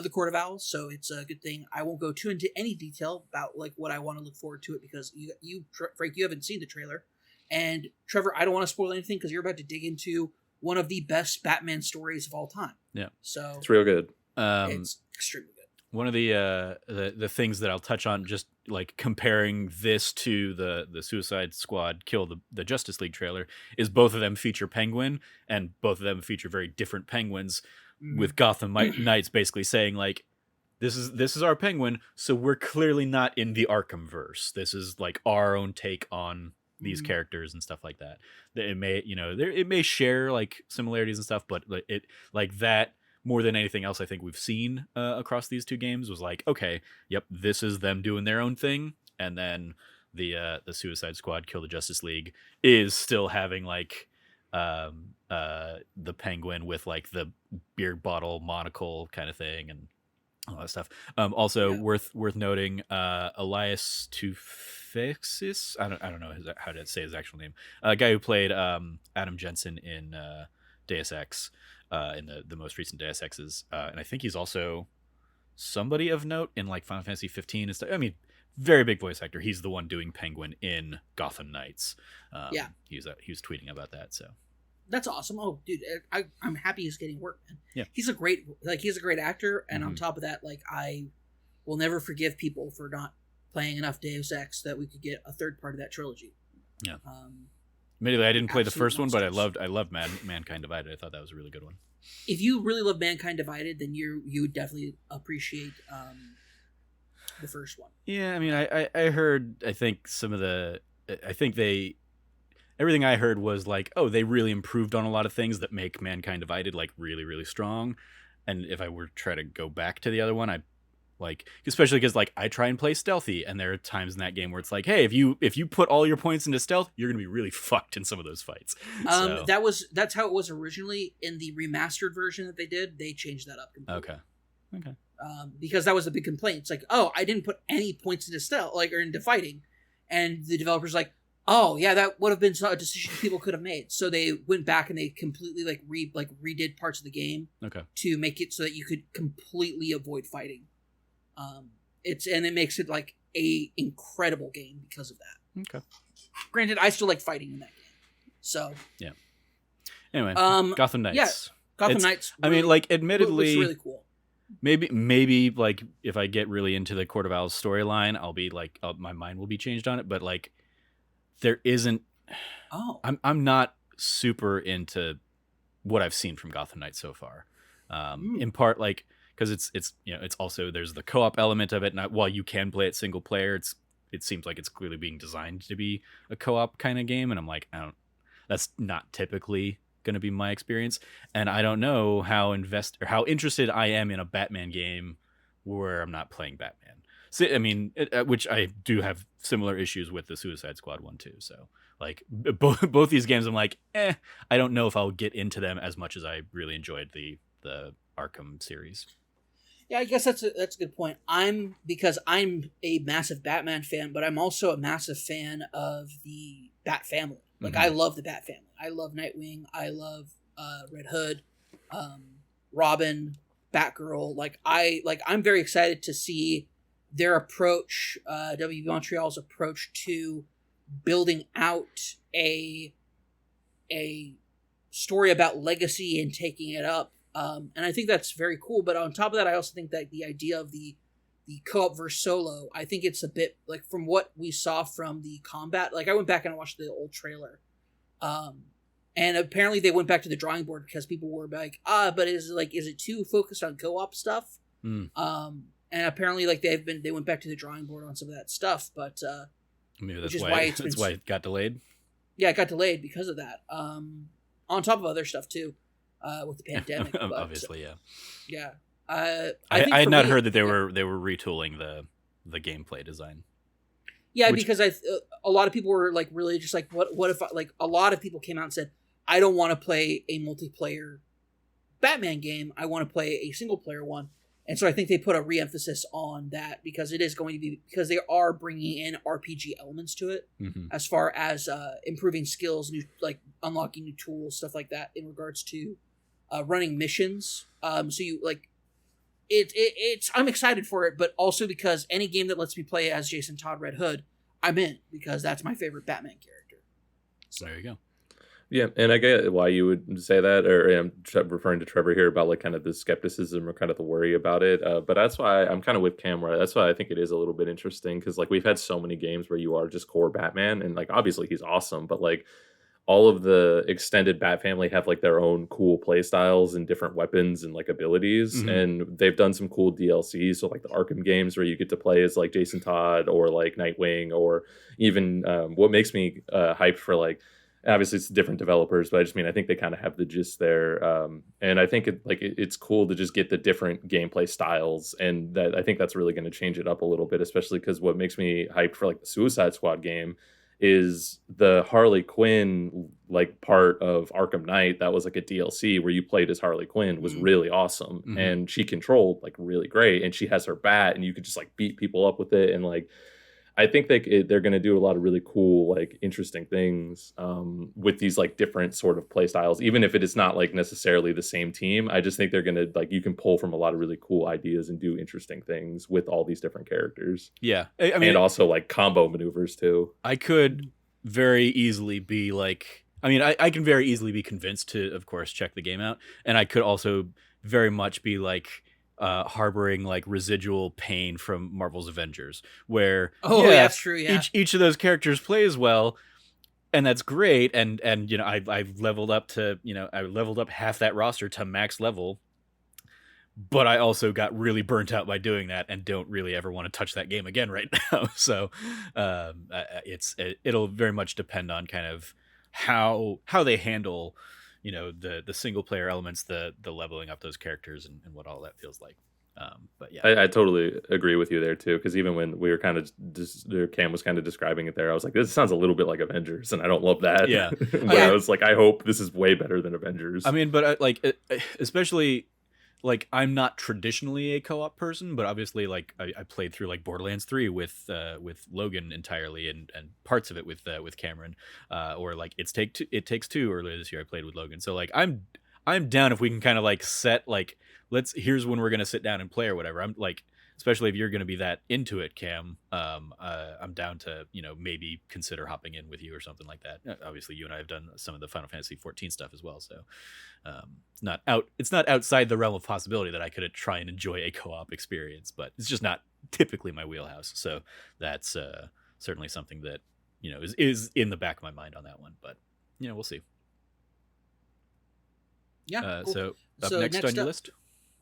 the Court of Owls. So it's a good thing. I won't go too into any detail about like what I want to look forward to it, because you Frank, you haven't seen the trailer, and Trevor, I don't want to spoil anything because you're about to dig into one of the best Batman stories of all time. Yeah, so it's real good. It's extremely good. One of the things that I'll touch on, just like comparing this to the Suicide Squad Kill the Justice League trailer, is both of them feature Penguin, and both of them feature very different Penguins. With Gotham Knights basically saying like, this is our Penguin, so we're clearly not in the Arkham verse. This is like our own take on these characters and stuff like that. It may it may share like similarities and stuff, but it like that more than anything else I think we've seen across these two games was like, okay, yep, this is them doing their own thing, and then the Suicide Squad Kill the Justice League is still having like the Penguin with like the beer bottle monocle kind of thing and all that stuff. Worth noting, Elias Toufexis, I don't know how to say his actual name. A guy who played Adam Jensen in Deus Ex, in the most recent Deus Exes, and I think he's also somebody of note in like Final Fantasy 15 and stuff. I mean, very big voice actor. He's the one doing Penguin in Gotham Knights. He was tweeting about that. So that's awesome. Oh, dude, I'm happy he's getting work, man. Yeah, he's a great actor, and on top of that, like I will never forgive people for not playing enough Deus Ex that we could get a third part of that trilogy. Yeah. Admittedly, I didn't play the first one, but I loved Mankind Divided. I thought that was a really good one. If you really love Mankind Divided, then you would definitely appreciate the first one. Yeah, I mean, I heard, everything I heard was like, oh, they really improved on a lot of things that make Mankind Divided like really, really strong. And if I were to try to go back to the other one, I like, especially because like I try and play stealthy, and there are times in that game where it's like, hey, if you put all your points into stealth, you're gonna be really fucked in some of those fights. That's how it was originally. In the remastered version that they did, they changed that up completely. Okay. Because that was a big complaint. It's like, oh, I didn't put any points into stealth, like, or into fighting, and the developers like, oh yeah, that would have been a decision people could have made. So they went back and they completely redid parts of the game. Okay. To make it so that you could completely avoid fighting. It makes it like a incredible game because of that. Okay. Granted, I still like fighting in that game. So yeah. Anyway, Gotham Knights. Yeah, Gotham Knights. Really, I mean, like, admittedly, really cool. Maybe like if I get really into the Court of Owls storyline, I'll be like, my mind will be changed on it. But like, there isn't. Oh. I'm not super into what I've seen from Gotham Knights so far. In part, like, because it's also, there's the co-op element of it, and while you can play it single player, it seems like it's clearly being designed to be a co-op kind of game, and I'm like, that's not typically going to be my experience, and I don't know how interested I am in a Batman game where I'm not playing Batman. So, I mean, which I do have similar issues with the Suicide Squad one too. So like both these games, I'm like, I don't know if I'll get into them as much as I really enjoyed the Arkham series. Yeah, I guess that's a good point. Because I'm a massive Batman fan, but I'm also a massive fan of the Bat family. Like, I love the Bat family. I love Nightwing. I love Red Hood, Robin, Batgirl, I'm very excited to see their approach, WB Montreal's approach to building out a story about legacy and taking it up. And I think that's very cool. But on top of that, I also think that the idea of the co-op versus solo, I think it's a bit like from what we saw from the combat. Like I went back and I watched the old trailer. And apparently they went back to the drawing board because people were like, but is it too focused on co-op stuff? And apparently like they went back to the drawing board on some of that stuff, but maybe that's why it got delayed. Yeah, it got delayed because of that. On top of other stuff too, with the pandemic. But, obviously, yeah. Yeah. I had not heard that they were retooling the gameplay design. Yeah, because a lot of people were like really just like, what if a lot of people came out and said, I don't want to play a multiplayer Batman game. I want to play a single player one. And so I think they put a re-emphasis on that because it is going to be, because they are bringing in RPG elements to it, as far as improving skills, new like unlocking new tools, stuff like that in regards to running missions. So you like it's I'm excited for it, but also because any game that lets me play as Jason Todd Red Hood, I'm in, because that's my favorite Batman character. So there you go. Yeah, and I get why you would say that, or I'm referring to Trevor here about like kind of the skepticism or kind of the worry about it. But that's why I'm kind of with Camera. That's why I think it is a little bit interesting, because like we've had so many games where you are just core Batman, and like obviously he's awesome, but like all of the extended Bat family have like their own cool play styles and different weapons and like abilities, and they've done some cool DLCs. So like the Arkham games where you get to play as like Jason Todd or like Nightwing, or even what makes me hyped for like. Obviously, it's different developers, but I just mean I think they kind of have the gist there, and I think it's cool to just get the different gameplay styles, and that I think that's really going to change it up a little bit, especially because what makes me hyped for like the Suicide Squad game is the Harley Quinn like part of Arkham Knight. That was like a DLC where you played as Harley Quinn, was really awesome, and she controlled like really great, and she has her bat, and you could just like beat people up with it, and like. I think they're going to do a lot of really cool, like interesting things with these like different sort of play styles, even if it is not like necessarily the same team. I just think they're going to like, you can pull from a lot of really cool ideas and do interesting things with all these different characters. Yeah. I mean, and also like combo maneuvers too. I could very easily be like, I can very easily be convinced to, of course, check the game out. And I could also very much be like, harboring like residual pain from Marvel's Avengers, where that's true. Yeah, each of those characters plays well, and that's great. And you know, I've leveled up to I leveled up half that roster to max level, but I also got really burnt out by doing that, and don't really ever want to touch that game again right now. So it'll very much depend on kind of how they handle. The single player elements, the leveling up those characters, and what all that feels like. But yeah, I totally agree with you there too. Because even when we were kind of Cam was kind of describing it there, I was like, this sounds a little bit like Avengers, and I don't love that. Yeah, but I was like, I hope this is way better than Avengers. But especially. Like, I'm not traditionally a co-op person, but obviously, like, I played through like Borderlands 3 with Logan entirely, and parts of it with Cameron, or like It Takes Two earlier this year I played with Logan. So like I'm down if we can kind of like set like here's when we're gonna sit down and play or whatever. I'm like, especially if you're gonna be that into it, Cam. I'm down to maybe consider hopping in with you or something like that. Obviously, you and I have done some of the Final Fantasy 14 stuff as well, so it's not outside the realm of possibility that I could try and enjoy a co-op experience, but it's just not typically my wheelhouse. So that's certainly something that is in the back of my mind on that one, but we'll see. Yeah. Cool. So next on your list.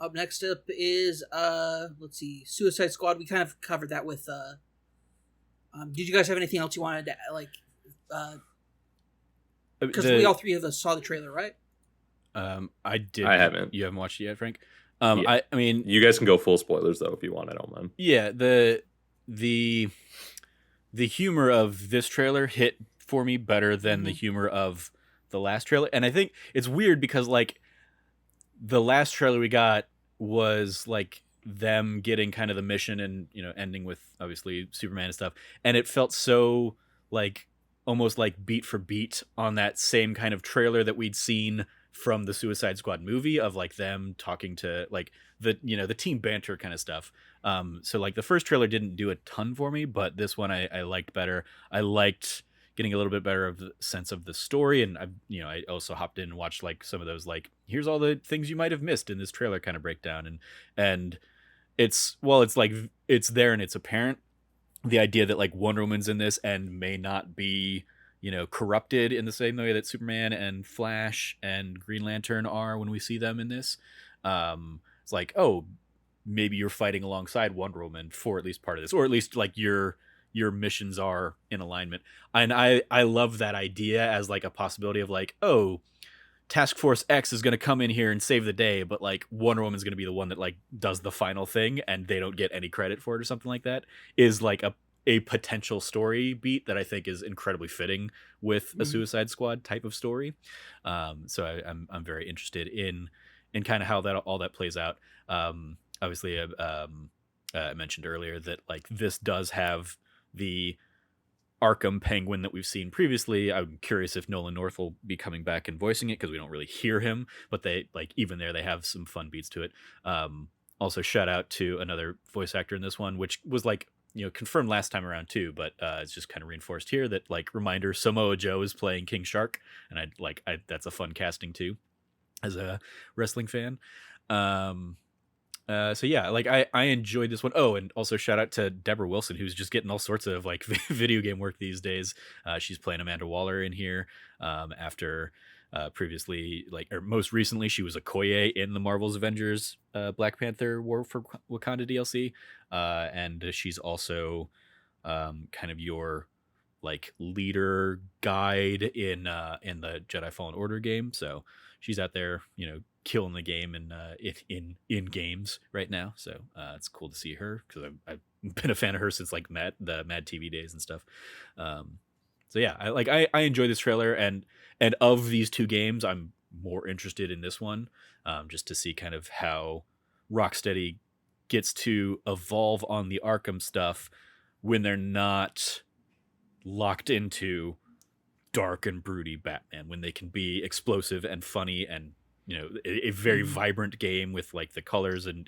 Up next up is let's see, Suicide Squad. We kind of covered that with. Did you guys have anything else you wanted to like? Because we all three of us saw the trailer, right? I did. I haven't. You haven't watched it yet, Frank? Yeah. I mean, you guys can go full spoilers though if you want. I don't mind. Yeah, the humor of this trailer hit for me better than the humor of the last trailer, and I think it's weird because like the last trailer we got was like them getting kind of the mission and ending with obviously Superman and stuff, and it felt so like almost like beat for beat on that same kind of trailer that we'd seen from the Suicide Squad movie of like them talking to like the team banter kind of stuff. So like the first trailer didn't do a ton for me, but this one I liked better. I liked getting a little bit better of the sense of the story, and I also hopped in and watched like some of those like here's all the things you might have missed in this trailer kind of breakdown, and it's like it's there and it's apparent. The idea that like Wonder Woman's in this and may not be corrupted in the same way that Superman and Flash and Green Lantern are when we see them in this. It's like, oh, maybe you're fighting alongside Wonder Woman for at least part of this, or at least like your missions are in alignment. And I love that idea as like a possibility of like, oh, Task Force X is going to come in here and save the day, but like Wonder Woman's going to be the one that like does the final thing and they don't get any credit for it or something like that, is like a potential story beat that I think is incredibly fitting with a Suicide Squad type of story. So I'm very interested in kind of how that all that plays out. Obviously, I mentioned earlier that like this does have the Arkham Penguin that we've seen previously. I'm curious if Nolan North will be coming back and voicing it, because we don't really hear him, but they like even there they have some fun beats to it. Also shout out to another voice actor in this one, which was like confirmed last time around too, but it's just kind of reinforced here that like reminder, Samoa Joe is playing King Shark, and I that's a fun casting too as a wrestling fan. So yeah, like I enjoyed this one. Oh, and also shout out to Deborah Wilson, who's just getting all sorts of like video game work these days. She's playing Amanda Waller in here, after previously, or most recently, she was Okoye in the Marvel's Avengers Black Panther War for Wakanda DLC, and she's also kind of your like leader guide in the Jedi Fallen Order game. So she's out there, killing the game in games right now. So it's cool to see her, because I've been a fan of her since like the Mad TV days and stuff. So yeah, I enjoy this trailer, and of these two games, I'm more interested in this one, just to see kind of how Rocksteady gets to evolve on the Arkham stuff when they're not locked into dark and broody Batman, when they can be explosive and funny and a very vibrant game with like the colors and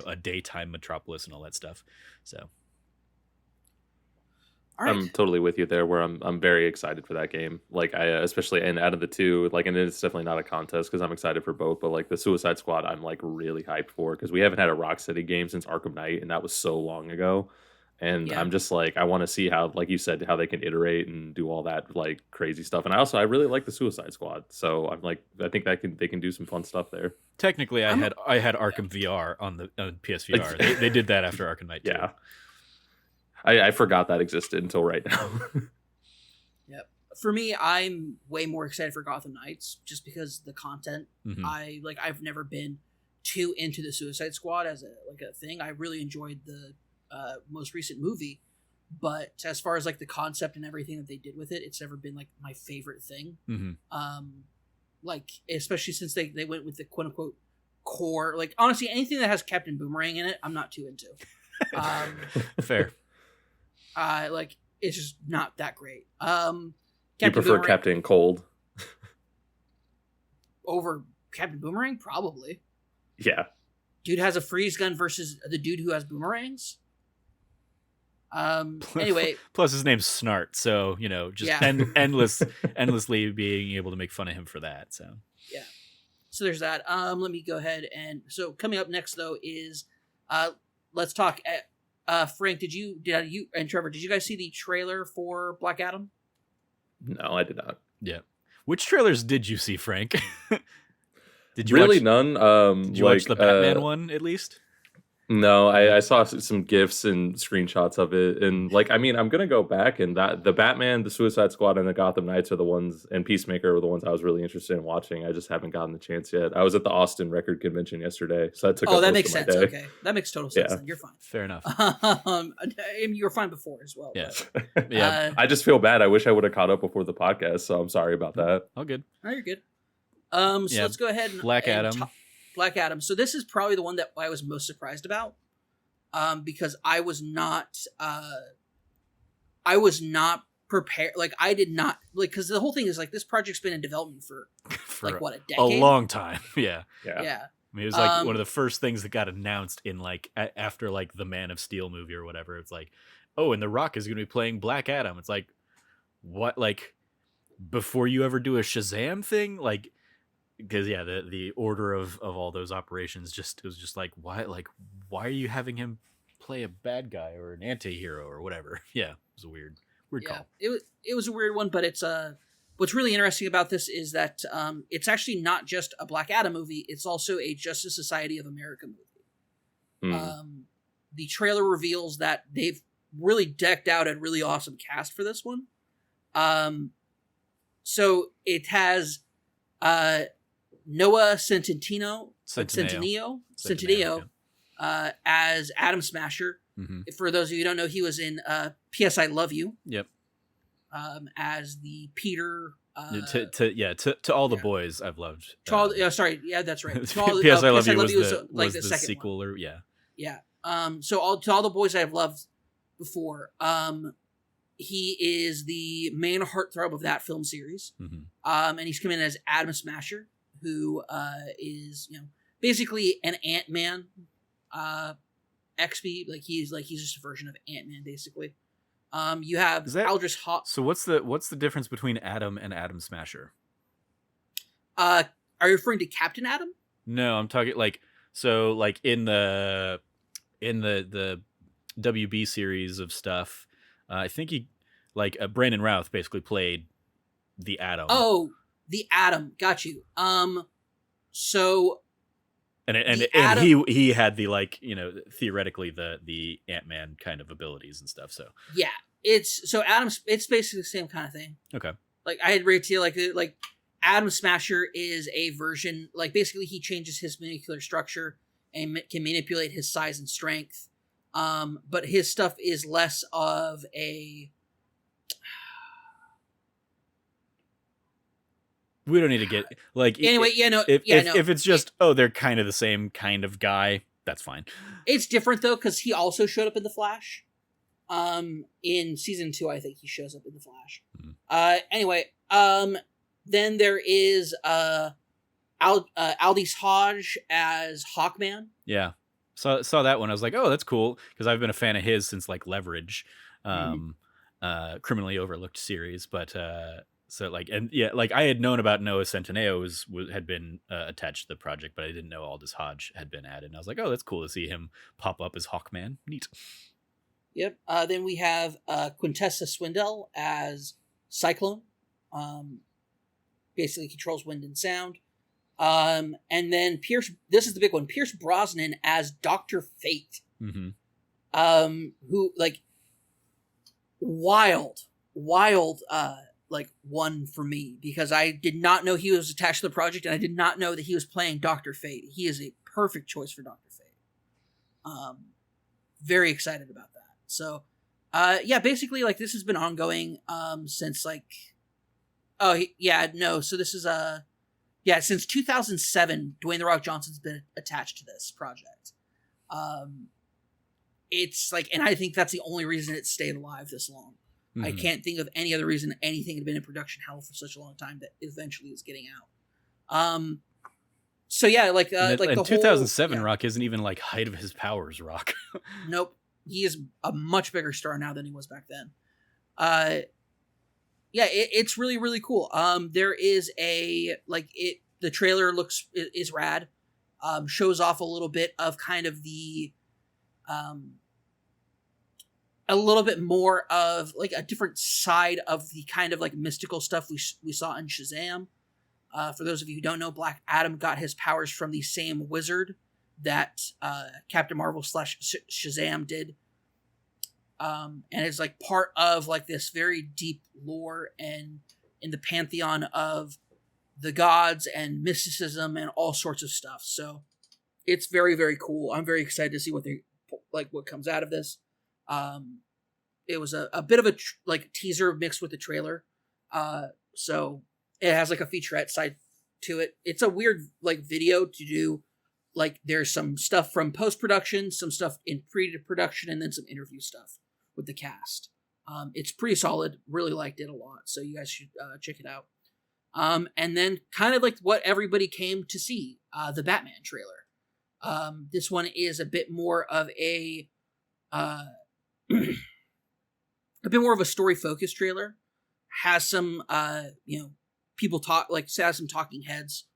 a daytime metropolis and all that stuff. So right. I'm totally with you there, where I'm very excited for that game. Like I especially, and out of the two, like, and it's definitely not a contest because I'm excited for both, but like the Suicide Squad I'm like really hyped for, because we haven't had a Rocksteady game since Arkham Knight, and that was so long ago. And Yeah. I'm just like, I want to see how, like you said, how they can iterate and do all that like crazy stuff. And I really like the Suicide Squad, so I'm like, I think they can do some fun stuff there. Technically, I had Arkham VR on PSVR. They did that after Arkham Knight too. Yeah, I forgot that existed until right now. Yep. For me, I'm way more excited for Gotham Knights, just because the content. Mhm. I've never been too into the Suicide Squad as a thing. I really enjoyed the most recent movie, but as far as like the concept and everything that they did with it, it's never been like my favorite thing. Mm-hmm. Like especially since they went with the quote unquote core. Like honestly, anything that has Captain Boomerang in it, I'm not too into. Fair. Like it's just not that great. You prefer Boomerang Captain Cold? over Captain Boomerang? Probably. Yeah. Dude has a freeze gun versus the dude who has boomerangs. Anyway, plus his name's Snart, so just endlessly being able to make fun of him for that. So yeah, so there's that. Let me go ahead, and so coming up next though is let's talk. Frank, did you and Trevor, did you guys see the trailer for Black Adam? No, I did not. Yeah, which trailers did you see, Frank? Did you really watch, none? Did you watch the Batman one at least? No, I saw some GIFs and screenshots of it, and like, I mean, I'm gonna go back, and that the Batman, the Suicide Squad, and the Gotham Knights are the ones, and Peacemaker were the ones I was really interested in watching. I just haven't gotten the chance yet. I was at the Austin Record Convention yesterday, so that took. Oh, that makes sense. Okay, that makes total sense. Yeah. Then. You're fine. Fair enough. You were fine before as well. Yeah, but, yeah. I just feel bad. I wish I would have caught up before the podcast, so I'm sorry about that. All good. No, you're good. So let's go ahead and Black Adam. Black Adam. So this is probably the one that I was most surprised about. Because I was not prepare. Like I did not like because the whole thing is like this project's been in development for like what, a decade, a long time. Yeah. Yeah. I mean, it was like one of the first things that got announced in like after like the Man of Steel movie or whatever. It's like, oh, and The Rock is going to be playing Black Adam. It's like, what? Like before you ever do a Shazam thing, like. Because the order of all those operations it was just like why are you having him play a bad guy or an anti-hero or whatever. Yeah, it was a weird call. It was a weird one, but it's what's really interesting about this is that it's actually not just a Black Adam movie, it's also a Justice Society of America movie. The trailer reveals that they've really decked out a really awesome cast for this one. So it has Noah Centineo as Atom Smasher. Mm-hmm. For those of you who don't know, he was in P.S. I Love You. Yep. As the Peter. To all the boys I've loved. That's right. To all, P.S. I Love You was the second sequel, one. or yeah. So to all the boys I've loved before. He is the main heartthrob of that film series. Mm-hmm. And he's come in as Atom Smasher, who is basically an Ant-Man XP. He's just a version of Ant-Man basically. You have Aldrich Hawk. So what's the difference between Atom and Atom Smasher? Are you referring to Captain Atom? No, I'm talking in the WB series of stuff. I think he Brandon Routh basically played the Atom. Oh, the Atom. Got you. So and he had the theoretically the Ant-Man kind of abilities and stuff. So yeah, it's basically the same kind of thing. Okay. I had read to you like Atom Smasher is a version basically he changes his molecular structure and can manipulate his size and strength. But his stuff is less of a. We don't need to get anyway. If it's just they're kind of the same kind of guy, that's fine. It's different though because he also showed up in the Flash. In season 2, I think he shows up in the Flash. Mm-hmm. Anyway, then there is Aldis Hodge as Hawkman. Yeah. Saw that one. I was like, oh, that's cool because I've been a fan of his since Leverage, Criminally Overlooked series. But I had known about Noah Centineo had been attached to the project, but I didn't know Aldis Hodge had been added. And I was like, oh, that's cool to see him pop up as Hawkman. Neat. Yep. Then we have Quintessa Swindell as Cyclone. Basically controls wind and sound. And then this is the big one, Pierce Brosnan as Dr. Fate. Mm-hmm. Who wild, one for me because I did not know he was attached to the project and I did not know that he was playing Dr. Fate. He is a perfect choice for Dr. Fate. Very excited about that. So, basically this has been ongoing, since so this is, since 2007, Dwayne "The Rock" Johnson's been attached to this project. It's and I think that's the only reason it stayed alive this long. Mm-hmm. I can't think of any other reason anything had been in production hell for such a long time that eventually is getting out. In 2007, Rock isn't even height of his powers. Rock. Nope, he is a much bigger star now than he was back then. It's really, really cool. There is the trailer is rad. Shows off a little bit of kind of the, a little bit more of a different side of the kind of mystical stuff we saw in Shazam. For those of you who don't know, Black Adam got his powers from the same wizard that Captain Marvel / Shazam did. And it's part of this very deep lore and in the pantheon of the gods and mysticism and all sorts of stuff. So it's very, very cool. I'm very excited to see what what comes out of this. It was a bit of a teaser mixed with the trailer. So it has a featurette side to it. It's a weird video to do. There's some stuff from post-production, some stuff in pre-production, and then some interview stuff with the cast. It's pretty solid. Really liked it a lot. So you guys should check it out. And then kind of like what everybody came to see, the Batman trailer. This one is a bit more of a bit more of a story focused trailer. Has some people has some talking heads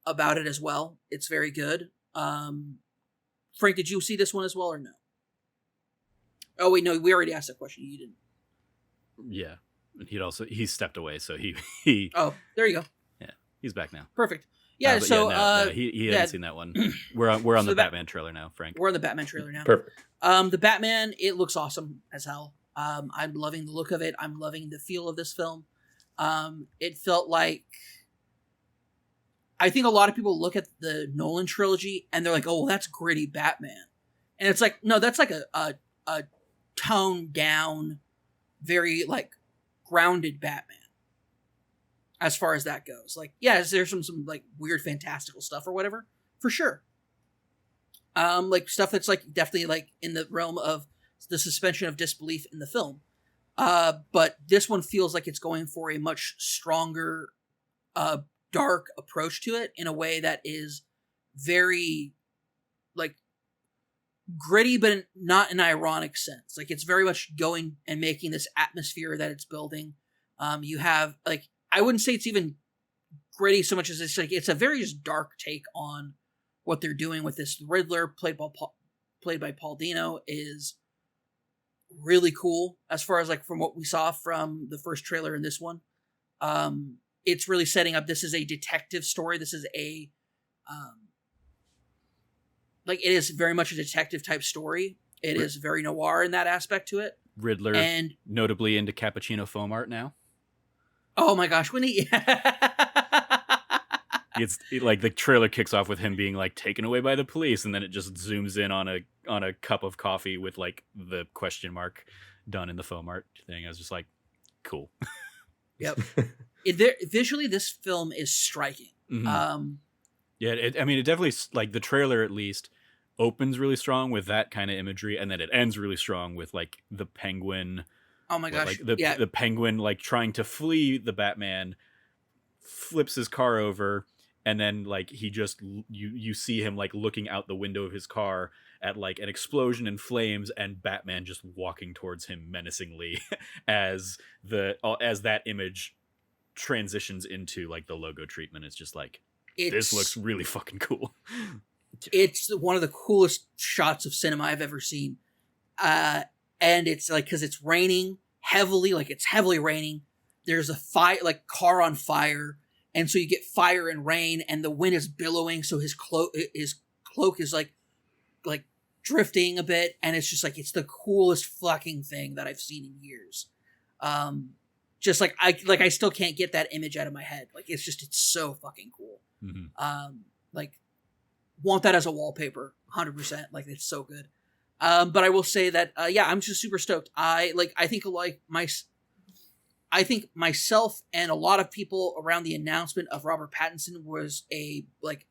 about it as well. It's very good. Frank, did you see this one as well or no? Oh wait, no, we already asked that question. You didn't. Yeah, he stepped away, so he. Oh, there you go. Yeah, he's back now. Perfect. Yeah, so he hadn't seen that one. We're on the Batman trailer now, Frank. We're on the Batman trailer now. Perfect. The Batman, it looks awesome as hell. I'm loving the look of it. I'm loving the feel of this film. It felt like, I think a lot of people look at the Nolan trilogy and they're like, oh, well, that's gritty Batman. And it's like, no, that's like a toned down, very like grounded Batman. As far as that goes. Like, yeah, there's some like weird fantastical stuff or whatever, for sure. Like stuff that's like definitely like in the realm of the suspension of disbelief in the film. But this one feels like it's going for a much stronger, dark approach to it in a way that is very like gritty, but not in an ironic sense. Like it's very much going and making this atmosphere that it's building. You have like, I wouldn't say it's even gritty so much as it's like, it's a very just dark take on what they're doing with this Riddler played by Paul Dano is really cool as far as like from what we saw from the first trailer in this one. It's really setting up, this is a detective story. This is a, like it is very much a detective type story. It is very noir in that aspect to it. Riddler, and notably into cappuccino foam art now. Oh my gosh, when he... It's like the trailer kicks off with him being like taken away by the police, and then it just zooms in on a cup of coffee with like the question mark done in the foam art thing. I was just like, cool. Yep. Visually, this film is striking. Mm-hmm. Yeah, it definitely, like the trailer at least opens really strong with that kind of imagery, and then it ends really strong with like the penguin. Oh my gosh! Like the penguin like trying to flee the Batman, flips his car over, and then like he just you see him like looking out the window of his car at like an explosion in flames, and Batman just walking towards him menacingly as that image transitions into like the logo treatment. It's just like, this looks really fucking cool. It's one of the coolest shots of cinema I've ever seen. And it's like, because it's raining heavily, like it's heavily raining. There's a fire, like car on fire. And so you get fire and rain, and the wind is billowing. So his cloak is like drifting a bit. And it's just like, it's the coolest fucking thing that I've seen in years. Just like, I still can't get that image out of my head. Like, it's so fucking cool. Mm-hmm. Like, want that as a wallpaper, 100%. Like, it's so good. But I will say that, I'm just super stoked. I think myself and a lot of people around the announcement of Robert Pattinson was a wait,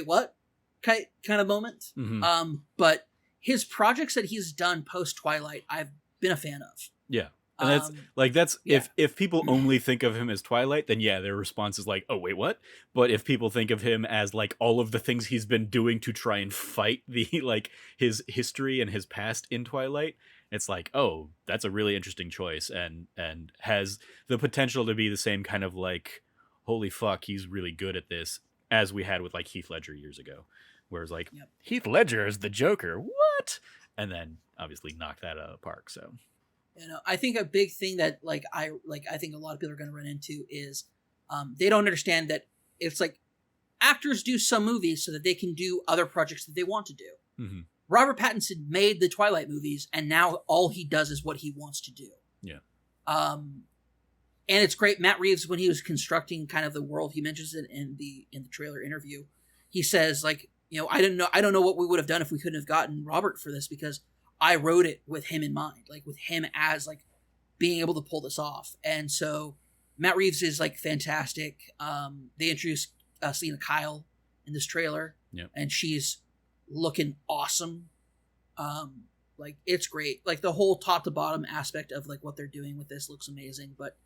what kind of moment. Mm-hmm. But his projects that he's done post Twilight, I've been a fan of. Yeah. And that's if people only think of him as Twilight, then yeah, their response is like, oh wait, what? But if people think of him as like all of the things he's been doing to try and fight the like his history and his past in Twilight, it's like, oh, that's a really interesting choice, and has the potential to be the same kind of like, holy fuck, he's really good at this, as we had with like Heath Ledger years ago, where it's like, yep, Heath Ledger is the Joker, what? And then obviously knock that out of the park. So. You know, I think a big thing that I think a lot of people are going to run into is they don't understand that it's like actors do some movies so that they can do other projects that they want to do. Mm-hmm. Robert Pattinson made the Twilight movies, and now all he does is what he wants to do. Yeah. And it's great. Matt Reeves, when he was constructing kind of the world, he mentions it in the trailer interview. He says, like, you know, I don't know what we would have done if we couldn't have gotten Robert for this, because I wrote it with him in mind, like with him as like being able to pull this off. And so Matt Reeves is like fantastic. They introduced Selena Kyle in this trailer, and she's looking awesome. Like, it's great. Like, the whole top to bottom aspect of like what they're doing with this looks amazing. But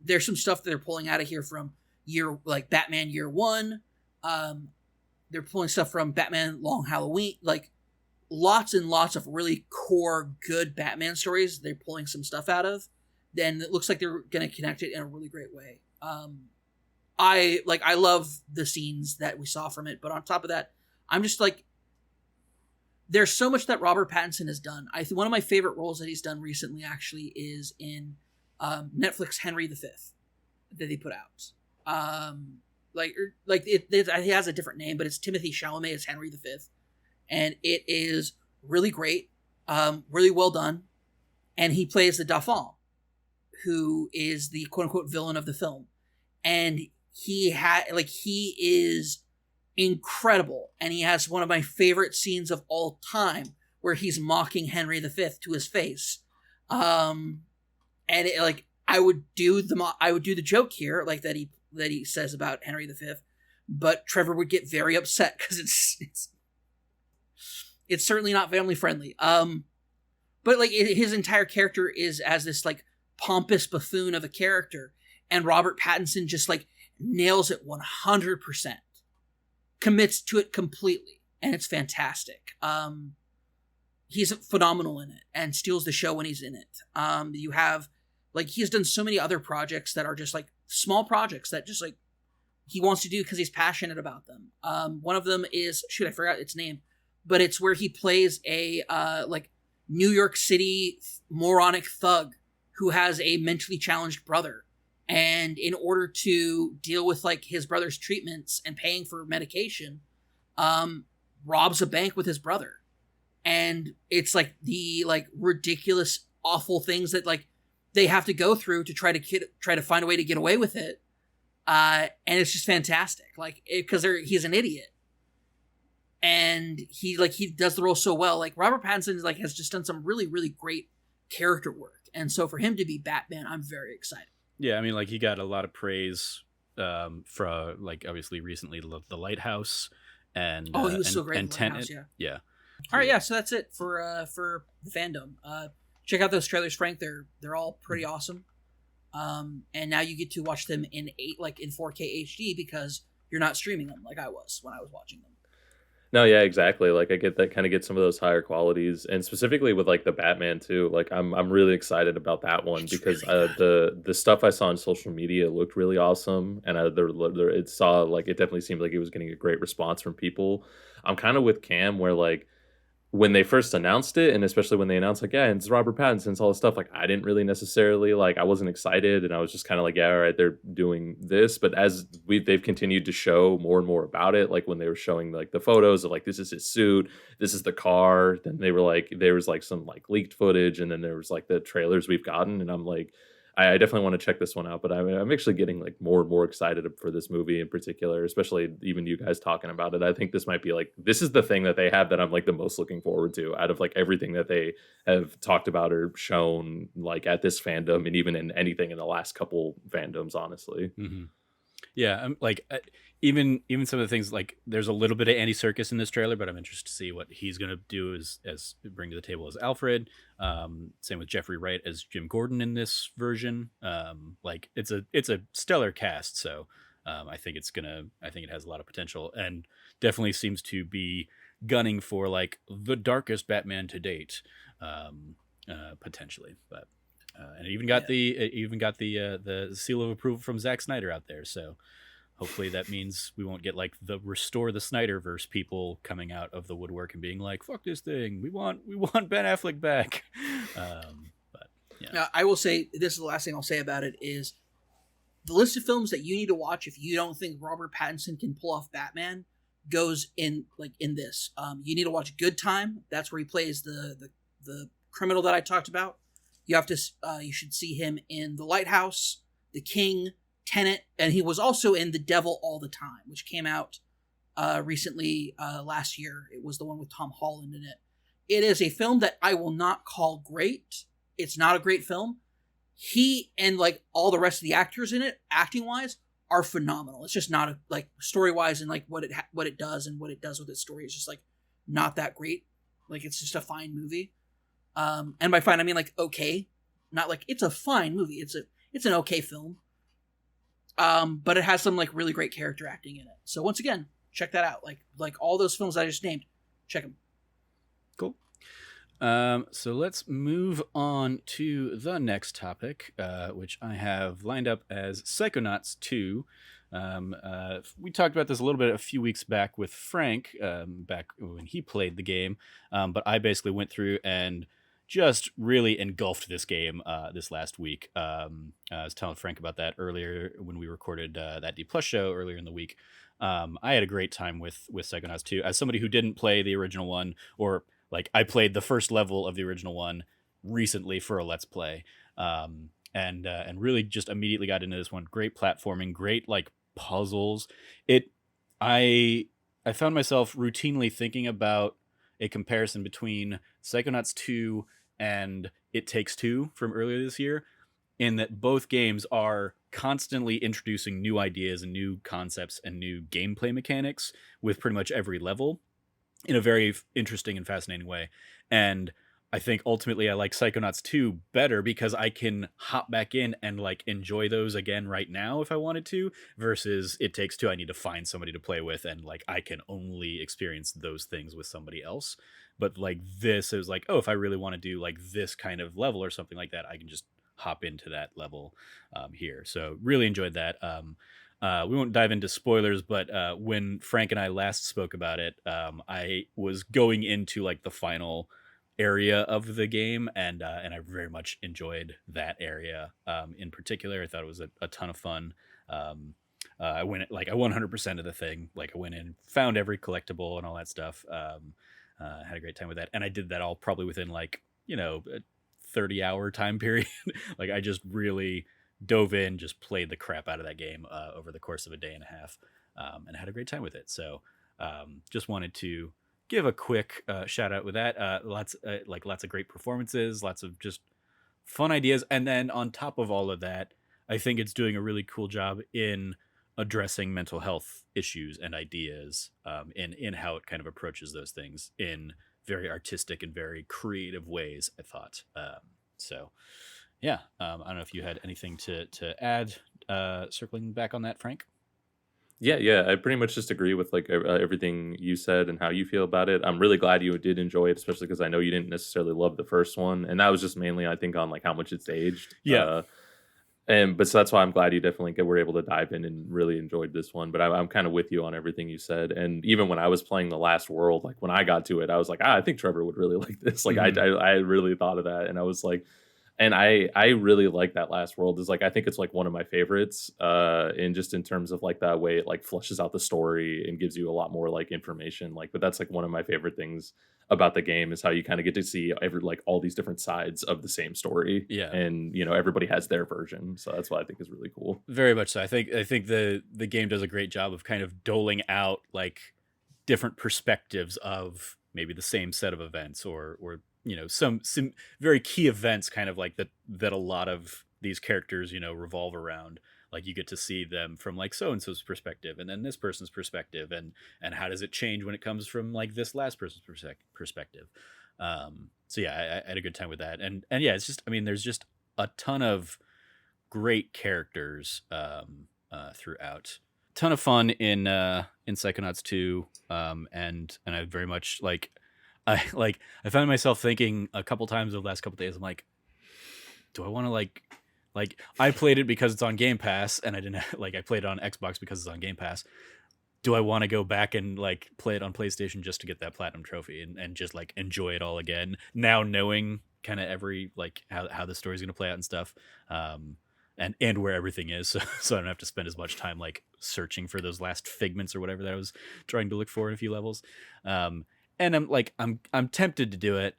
there's some stuff that they're pulling out of here from Batman Year One. They're pulling stuff from Batman Long Halloween. Like, lots and lots of really core good Batman stories they're pulling some stuff out of. Then it looks like they're going to connect it in a really great way. I love the scenes that we saw from it, but on top of that, I'm just like, there's so much that Robert Pattinson has done. One of my favorite roles that he's done recently actually is in Netflix Henry V that they put out. He has a different name, but it's Timothy Chalamet as Henry V, and it is really great, really well done, and he plays the Dauphin, who is the quote unquote villain of the film, and he is incredible, and he has one of my favorite scenes of all time where he's mocking Henry V to his face, and I would do the joke here, like that he says about Henry V, but Trevor would get very upset because it's certainly not family friendly. But like his entire character is as this like pompous buffoon of a character, and Robert Pattinson just like nails it 100%, commits to it completely, and it's fantastic. He's phenomenal in it and steals the show when he's in it. You have like he's done so many other projects that are just like small projects that just like he wants to do because he's passionate about them. One of them is I forgot its name, but it's where he plays a like New York City moronic thug who has a mentally challenged brother, and in order to deal with like his brother's treatments and paying for medication, robs a bank with his brother, and it's like the like ridiculous, awful things that like they have to go through to try to find a way to get away with it, and it's just fantastic. Like because he's an idiot, and he does the role so well. Like Robert Pattinson like has just done some really really great character work, and so for him to be Batman, I'm very excited. Yeah, I mean, like he got a lot of praise for like obviously recently The Lighthouse and he was so great in and The Tenet. Lighthouse, yeah. Yeah. All right, yeah. So that's it for the FanDome. Check out those trailers, Frank. They're all pretty awesome. And now you get to watch them in 4K HD because you're not streaming them like I was when I was watching them. No, yeah, exactly. Like I get some of those higher qualities, and specifically with like the Batman too. Like I'm really excited about that one It's because really the stuff I saw on social media looked really awesome, and it definitely seemed like it was getting a great response from people. I'm kind of with Cam where like when they first announced it, and especially when they announced like, yeah, it's Robert Pattinson, it's all this stuff, like I didn't really necessarily like, I wasn't excited, and I was just kind of like, yeah, all right, they're doing this. But as they've continued to show more and more about it, like when they were showing like the photos of like this is his suit, this is the car, then they were like there was like some like leaked footage, and then there was like the trailers we've gotten, and I'm like, I definitely want to check this one out. But I'm actually getting like more and more excited for this movie in particular, especially even you guys talking about it. I think this might be like, this is the thing that they have that I'm like the most looking forward to out of like everything that they have talked about or shown like at this FanDome, and even in anything in the last couple FanDomes, honestly. Mm-hmm. Yeah, I'm like even some of the things, like there's a little bit of Andy Serkis in this trailer, but I'm interested to see what he's gonna do as bring to the table as Alfred. Same with Jeffrey Wright as Jim Gordon in this version. Like it's a stellar cast, so I think it has a lot of potential, and definitely seems to be gunning for like the darkest Batman to date, potentially. But and it even got the seal of approval from Zack Snyder out there, so hopefully that means we won't get like the restore the Snyderverse people coming out of the woodwork and being like, fuck this thing, we want Ben Affleck back. But yeah. Now, I will say, this is the last thing I'll say about it, is the list of films that you need to watch if you don't think Robert Pattinson can pull off Batman goes in this. You need to watch Good Time. That's where he plays the criminal that I talked about. You have to you should see him in The Lighthouse, The King, Tenet, and he was also in The Devil All the Time, which came out recently last year. It was the one with Tom Holland in it. It is a film that I will not call great. It's not a great film. He and like all the rest of the actors in it, acting wise, are phenomenal. It's just not like story wise and like what it does and what it does with its story is just like not that great. Like, it's just a fine movie. And by fine, I mean like okay, not like it's a fine movie. It's an okay film. But it has some like really great character acting in it. So once again, check that out. Like all those films I just named, check them. Cool. So let's move on to the next topic, which I have lined up as Psychonauts 2. We talked about this a little bit a few weeks back with Frank, back when he played the game. But I basically went through and just really engulfed this game this last week. I was telling Frank about that earlier when we recorded that D Plus show earlier in the week. I had a great time with Psychonauts 2. As somebody who didn't play the original one, or like I played the first level of the original one recently for a Let's Play, and really just immediately got into this one. Great platforming, great like puzzles. I found myself routinely thinking about a comparison between Psychonauts 2 and It Takes Two from earlier this year, in that both games are constantly introducing new ideas and new concepts and new gameplay mechanics with pretty much every level in a very interesting and fascinating way. And I think ultimately I like Psychonauts 2 better because I can hop back in and like enjoy those again right now if I wanted to, versus It Takes Two. I need to find somebody to play with, and like I can only experience those things with somebody else. But like this is like, oh, if I really want to do like this kind of level or something like that, I can just hop into that level here. So really enjoyed that. We won't dive into spoilers, but when Frank and I last spoke about it, I was going into like the final area of the game, and I very much enjoyed that area in particular. I thought it was a ton of fun. I went like I 100% of the thing. Like I went in, found every collectible and all that stuff. Had a great time with that, and I did that all probably within like a 30-hour time period. Like I just really dove in, just played the crap out of that game over the course of a day and a half, and had a great time with it. So just wanted to give a quick shout out with that. Lots of great performances, lots of just fun ideas. And then on top of all of that, I think it's doing a really cool job in addressing mental health issues and ideas in how it kind of approaches those things in very artistic and very creative ways, I thought. So yeah, I don't know if you had anything to add, circling back on that, Frank. Yeah, I pretty much just agree with like everything you said and how you feel about it. I'm really glad you did enjoy it, especially because I know you didn't necessarily love the first one, and that was just mainly I think on like how much it's aged. Yeah. But so that's why I'm glad you definitely were able to dive in and really enjoyed this one. But I'm kind of with you on everything you said. And even when I was playing The Last World, like when I got to it, I was like, I think Trevor would really like this. Like I really thought of that, and I was like, and I really like that Last World. Is like I think it's like one of my favorites. In terms of like that way it like flushes out the story and gives you a lot more like information. Like, but that's like one of my favorite things about the game is how you kind of get to see like all these different sides of the same story. Yeah. And everybody has their version. So that's what I think is really cool. Very much so. I think the game does a great job of kind of doling out like different perspectives of maybe the same set of events or some very key events kind of like that a lot of these characters revolve around. Like you get to see them from like so and so's perspective, and then this person's perspective, and how does it change when it comes from like this last person's perspective. So yeah, I had a good time with that, and yeah, it's just there's just a ton of great characters throughout. Ton of fun in Psychonauts 2, and I very much I found myself thinking a couple times over the last couple days. I'm like, do I want to like I played it because it's on Game Pass, and I didn't I played it on Xbox because it's on Game Pass. Do I want to go back and like play it on PlayStation just to get that platinum trophy and just like enjoy it all again? Now knowing kind of every like how the story's gonna play out and stuff, and where everything is, so I don't have to spend as much time like searching for those last figments or whatever that I was trying to look for in a few levels. And I'm tempted to do it.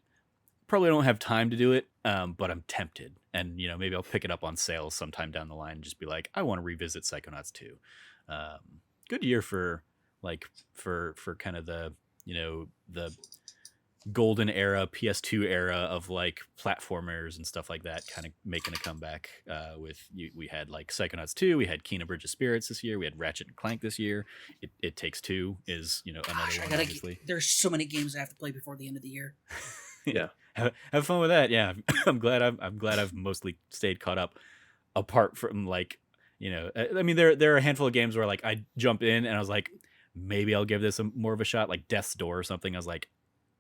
Probably don't have time to do it, but I'm tempted, and maybe I'll pick it up on sale sometime down the line and just be like, I want to revisit Psychonauts 2. Good year for kind of the golden era, PS2 era of like platformers and stuff like that kind of making a comeback. We had like Psychonauts 2, we had Kena Bridge of Spirits this year, we had Ratchet and Clank this year. It Takes Two is, you know, another one, obviously. There's so many games I have to play before the end of the year. Yeah. Have fun with that. Yeah. I'm glad I've mostly stayed caught up, apart from like, you know, I mean, there are a handful of games where like I jump in and I was like, maybe I'll give this more of a shot, like Death's Door or something. I was like,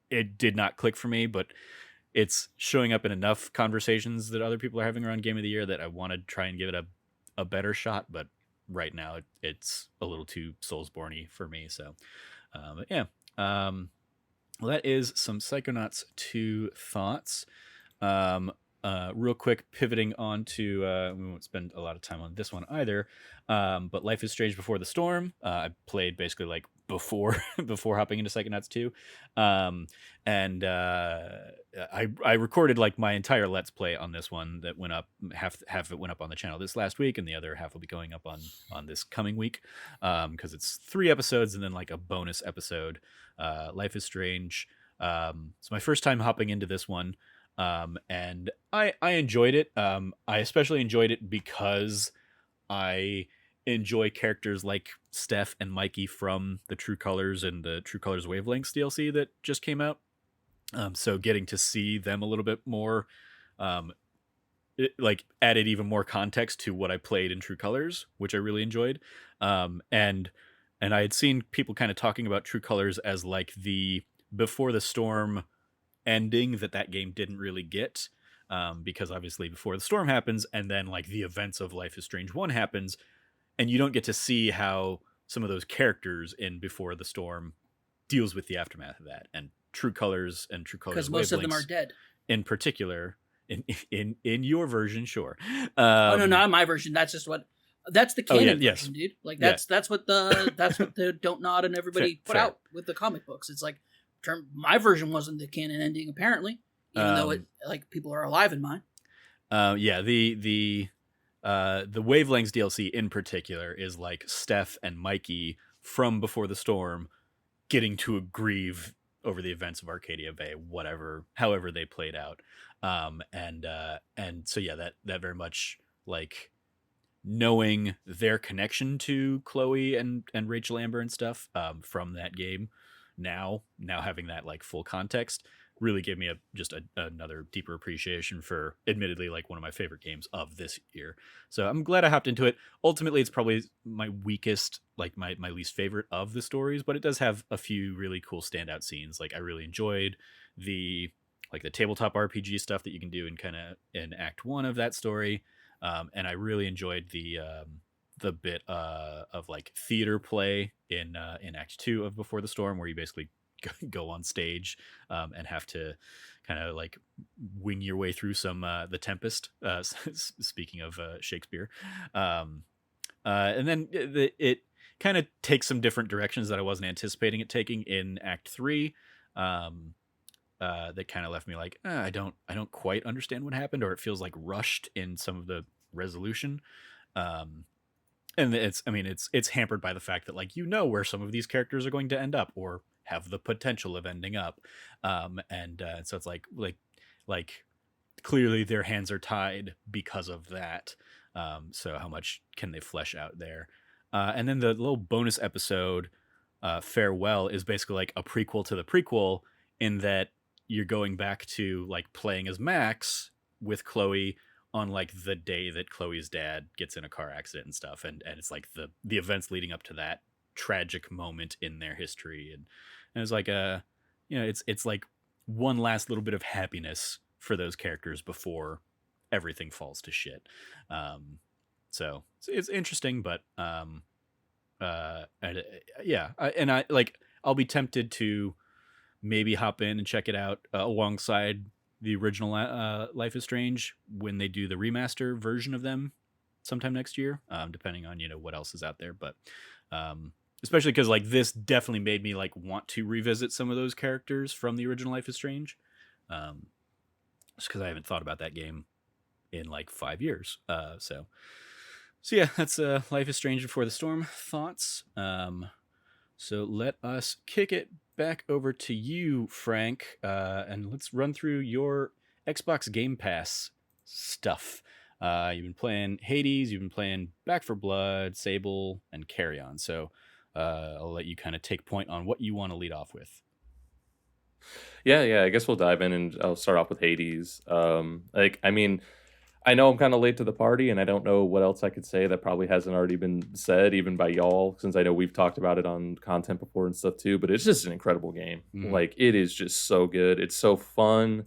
it did not click for me, but it's showing up in enough conversations that other people are having around Game of the Year that I want to try and give it a better shot. But right now it's a little too Soulsborne-y for me. So, but yeah. Well, that is some Psychonauts 2 thoughts. Real quick, pivoting on to, we won't spend a lot of time on this one either, but Life is Strange Before the Storm. I played basically like before hopping into Psychonauts 2. And I recorded like my entire Let's Play on this one that went up, half of it went up on the channel this last week, and the other half will be going up on this coming week, because it's 3 episodes and then like a bonus episode. Life is Strange. It's my first time hopping into this one. And I enjoyed it. I especially enjoyed it because I enjoy characters like Steph and Mikey from the True Colors and the True Colors Wavelengths DLC that just came out. So getting to see them a little bit more, it added even more context to what I played in True Colors, which I really enjoyed. And I had seen people kind of talking about True Colors as like the Before the Storm ending that game didn't really get, because obviously Before the Storm happens and then like the events of Life is Strange 1 happens, and you don't get to see how some of those characters in Before the Storm deals with the aftermath of that. And True Colors and True Colors, because most of them are dead in particular in your version, sure. Oh no, not in my version. That's just what, that's the canon yes. version, dude. Like that's what the Don't Nod and everybody put fair. out with the comic books. It's like, my version wasn't the canon ending apparently, even though it like people are alive in mine. Yeah, the Wavelengths DLC in particular is like Steph and Mikey from Before the Storm getting to grieve over the events of Arcadia Bay, however they played out. And so yeah, that very much like knowing their connection to Chloe and Rachel Amber and stuff, from that game, now having that like full context really gave me another deeper appreciation for admittedly like one of my favorite games of this year. So I'm glad I hopped into it. Ultimately, it's probably my weakest, like my least favorite of the stories, but it does have a few really cool standout scenes. Like I really enjoyed the tabletop RPG stuff that you can do in Act 1 of that story. And I really enjoyed the bit of like theater play in Act 2 of Before the Storm, where you basically go on stage and have to kind of like wing your way through some The Tempest, speaking of Shakespeare. And then it kind of takes some different directions that I wasn't anticipating it taking in Act 3. That kind of left me like, I don't quite understand what happened, or it feels like rushed in some of the resolution. And it's hampered by the fact that like, where some of these characters are going to end up or have the potential of ending up. So it's like clearly their hands are tied because of that. So how much can they flesh out there? And then the little bonus episode, Farewell, is basically like a prequel to the prequel, in that you're going back to like playing as Max with Chloe on like the day that Chloe's dad gets in a car accident and stuff. And it's like the events leading up to that tragic moment in their history. And it's like, it's like one last little bit of happiness for those characters before everything falls to shit. So it's interesting, but, I'll be tempted to maybe hop in and check it out alongside the original Life is Strange when they do the remaster version of them sometime next year, depending on what else is out there. But especially because like this definitely made me like want to revisit some of those characters from the original Life is Strange, just because I haven't thought about that game in like 5 years. So yeah, that's Life is Strange Before the Storm thoughts. So let us kick it back over to you, Frank, and let's run through your Xbox Game Pass stuff. You've been playing Hades, you've been playing Back for Blood, Sable, and Carrion. So I'll let you kind of take point on what you want to lead off with. Yeah. I guess we'll dive in, and I'll start off with Hades. I mean, I know I'm kind of late to the party, and I don't know what else I could say that probably hasn't already been said, even by y'all, since I know we've talked about it on content before and stuff too. But it's just an incredible game. Mhm. Like, it is just so good. It's so fun.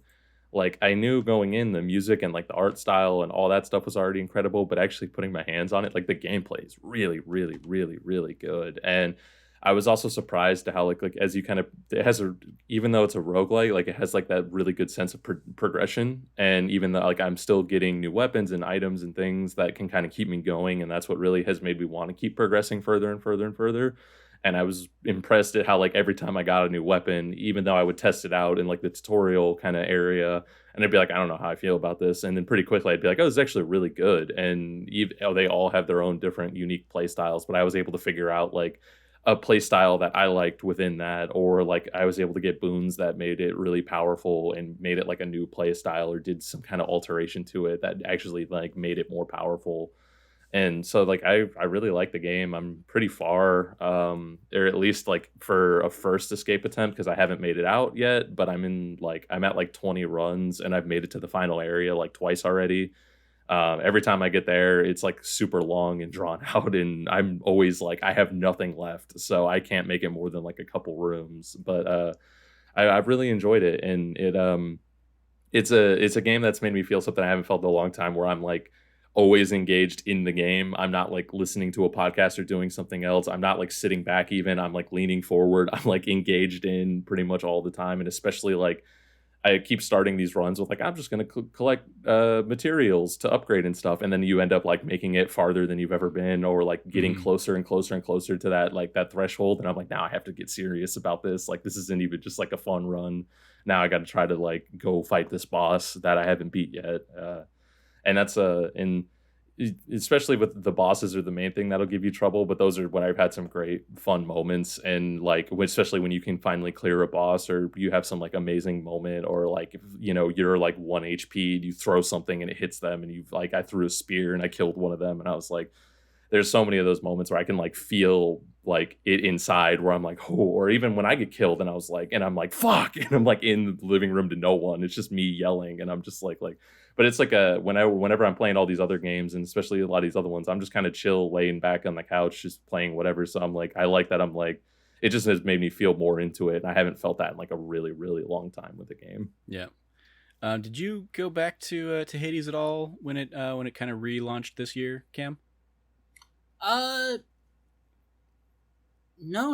Like, I knew going in the music and like the art style and all that stuff was already incredible, but actually putting my hands on it, like the gameplay is really, really, really, really good. And I was also surprised to how like as you kind of it has a even though it's a roguelike, like it has like that really good sense of progression. And even though like I'm still getting new weapons and items and things that can kind of keep me going, and that's what really has made me want to keep progressing further and further and further. And I was impressed at how like every time I got a new weapon, even though I would test it out in like the tutorial kind of area, and I'd be like, I don't know how I feel about this, and then pretty quickly I'd be like, oh, this is actually really good. And even, they all have their own different unique play styles, but I was able to figure out like a play style that I liked within that, or like I was able to get boons that made it really powerful and made it like a new play style, or did some kind of alteration to it that actually like made it more powerful. And so like I really like the game. I'm pretty far, or at least like for a first escape attempt, because I haven't made it out yet, but I'm at like 20 runs, and I've made it to the final area like twice already. Every time I get there, it's like super long and drawn out, and I'm always like, I have nothing left, so I can't make it more than like a couple rooms. But I've really enjoyed it, and it's a game that's made me feel something I haven't felt in a long time, where I'm like always engaged in the game. I'm not like listening to a podcast or doing something else. I'm not like sitting back even. I'm like leaning forward. I'm like engaged in pretty much all the time, and especially like I keep starting these runs with like, I'm just going to collect materials to upgrade and stuff. And then you end up like making it farther than you've ever been, or like getting closer and closer and closer to that, like that threshold. And I'm like, now I have to get serious about this. Like, this isn't even just like a fun run. Now I got to try to like go fight this boss that I haven't beat yet. And that's and especially with the bosses are the main thing that'll give you trouble, but those are when I've had some great fun moments. And like especially when you can finally clear a boss, or you have some like amazing moment, or like if, you're like 1 HP and you throw something and it hits them, and you've like I threw a spear and I killed one of them, and I was like, there's so many of those moments where I can like feel like it inside, where I'm like, oh, or even when I get killed and I'm like fuck, and I'm like in the living room to no one, it's just me yelling, and I'm just like but it's like whenever I'm playing all these other games, and especially a lot of these other ones, I'm just kind of chill, laying back on the couch, just playing whatever. So I'm like, I like that. I'm like, it just has made me feel more into it, and I haven't felt that in like a really, really long time with the game. Yeah. Did you go back to Hades at all when it kind of relaunched this year, Cam? No,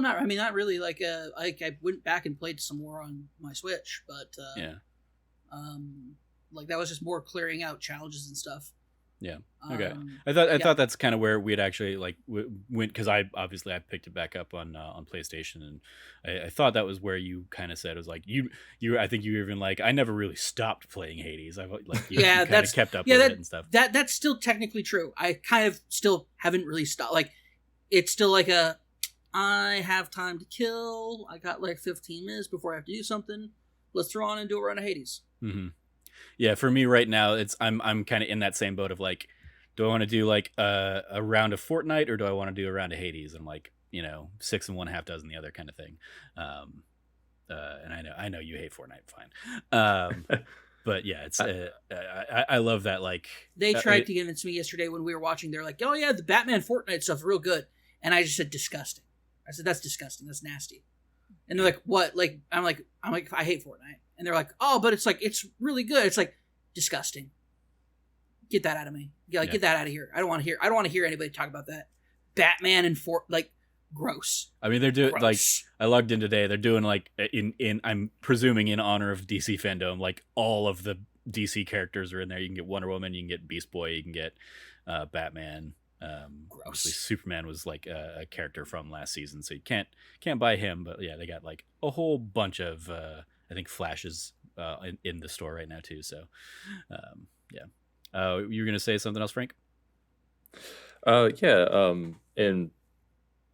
not really. Like I went back and played some more on my Switch, but yeah. Like that was just more clearing out challenges and stuff. Yeah. Okay. I thought that's kind of where we'd actually like went, because I picked it back up on PlayStation, and I thought that was where you kind of said it was like you I think you even like, I never really stopped playing Hades. I like you kind of kept up with it and stuff. That's still technically true. I kind of still haven't really stopped. Like it's still like I have time to kill. I got like 15 minutes before I have to do something. Let's throw on and do a run of Hades. Mm-hmm. Yeah, for me right now, I'm kind of in that same boat of like, do I want to do like a round of Fortnite, or do I want to do a round of Hades? And I'm like, 6 and 1/2 dozen the other kind of thing. And I know you hate Fortnite, fine. But yeah, it's I love that. Like they tried to convince me yesterday when we were watching. They're like, oh yeah, the Batman Fortnite stuff's real good, and I just said disgusting. I said that's disgusting. That's nasty. And they're like, what? Like I'm like I hate Fortnite. And they're like, oh, but it's like, it's really good. It's like, disgusting. Get that out of me. Get that out of here. I don't want to hear anybody talk about that. Batman and gross. I mean, they're doing like, I logged in today. They're doing like I'm presuming in honor of DC FanDome, like all of the DC characters are in there. You can get Wonder Woman, you can get Beast Boy, you can get Batman. Obviously Superman was like a character from last season, so you can't buy him. But yeah, they got like a whole bunch of I think Flashes in the store right now too. So you were gonna say something else, Frank? And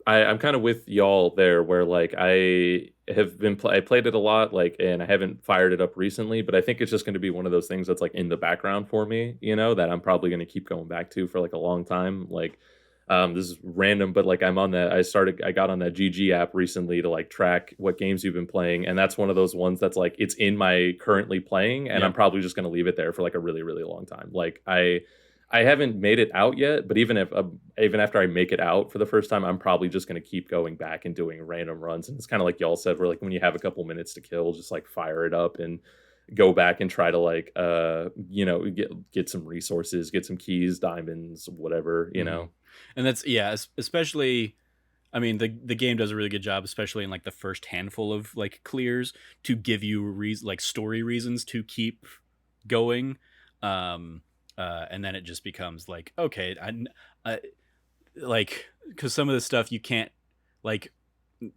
I'm kind of with y'all there, where like I played it a lot, like, and I haven't fired it up recently, but I think it's just going to be one of those things that's like in the background for me, that I'm probably going to keep going back to for like a long time. Like, this is random, but like I got on that GG app recently to like track what games you've been playing, and that's one of those ones that's like it's in my currently playing, and I'm probably just going to leave it there for like a really really long time. Like I haven't made it out yet, but even after I make it out for the first time, I'm probably just going to keep going back and doing random runs. And it's kind of like y'all said, where like when you have a couple minutes to kill, just like fire it up and go back and try to like get some resources, get some keys, diamonds, whatever. And that's especially. I mean, the game does a really good job, especially in like the first handful of like clears, to give you like story reasons to keep going. And then it just becomes like, okay, I like, because some of the stuff you can't, like,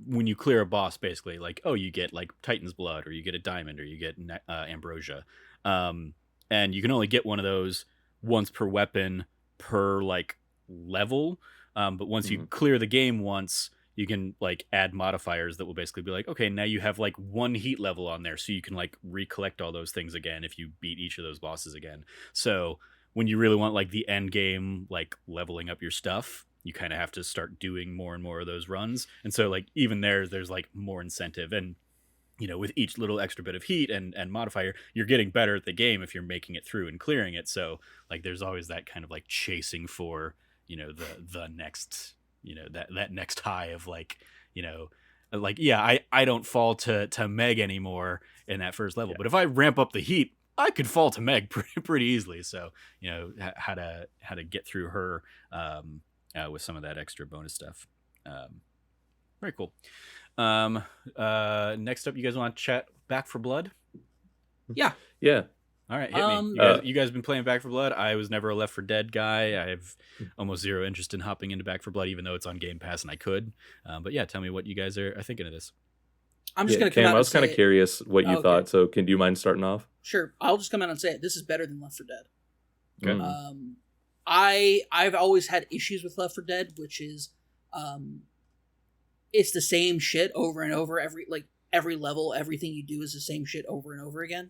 when you clear a boss, basically, like, oh, you get like Titan's blood, or you get a diamond, or you get ambrosia, and you can only get one of those once per weapon per like level. But once you clear the game once, you can like add modifiers that will basically be like, okay, now you have like one heat level on there, so you can like recollect all those things again if you beat each of those bosses again. So when you really want like the end game, like leveling up your stuff, you kind of have to start doing more and more of those runs. And so like even there's like more incentive, and with each little extra bit of heat and modifier, you're getting better at the game if you're making it through and clearing it. So like there's always that kind of like chasing for the next that next high of like I don't fall to Meg anymore in that first level, but if I ramp up the heat, I could fall to Meg pretty easily. So how to get through her with some of that extra bonus stuff. Very cool. Next up, you guys want to chat Back for Blood? Yeah. All right, hit me. You guys been playing Back for Blood? I was never a Left 4 Dead guy. I have almost zero interest in hopping into Back for Blood, even though it's on Game Pass and I could. But yeah, tell me what you guys are thinking of this. I'm just going to come Cam, out I was kind of curious what you thought, so do you mind starting off? Sure. I'll just come out and say it. This is better than Left 4 Dead. Okay. I've always had issues with Left 4 Dead, which is it's the same shit over and over. Every level, everything you do is the same shit over and over again.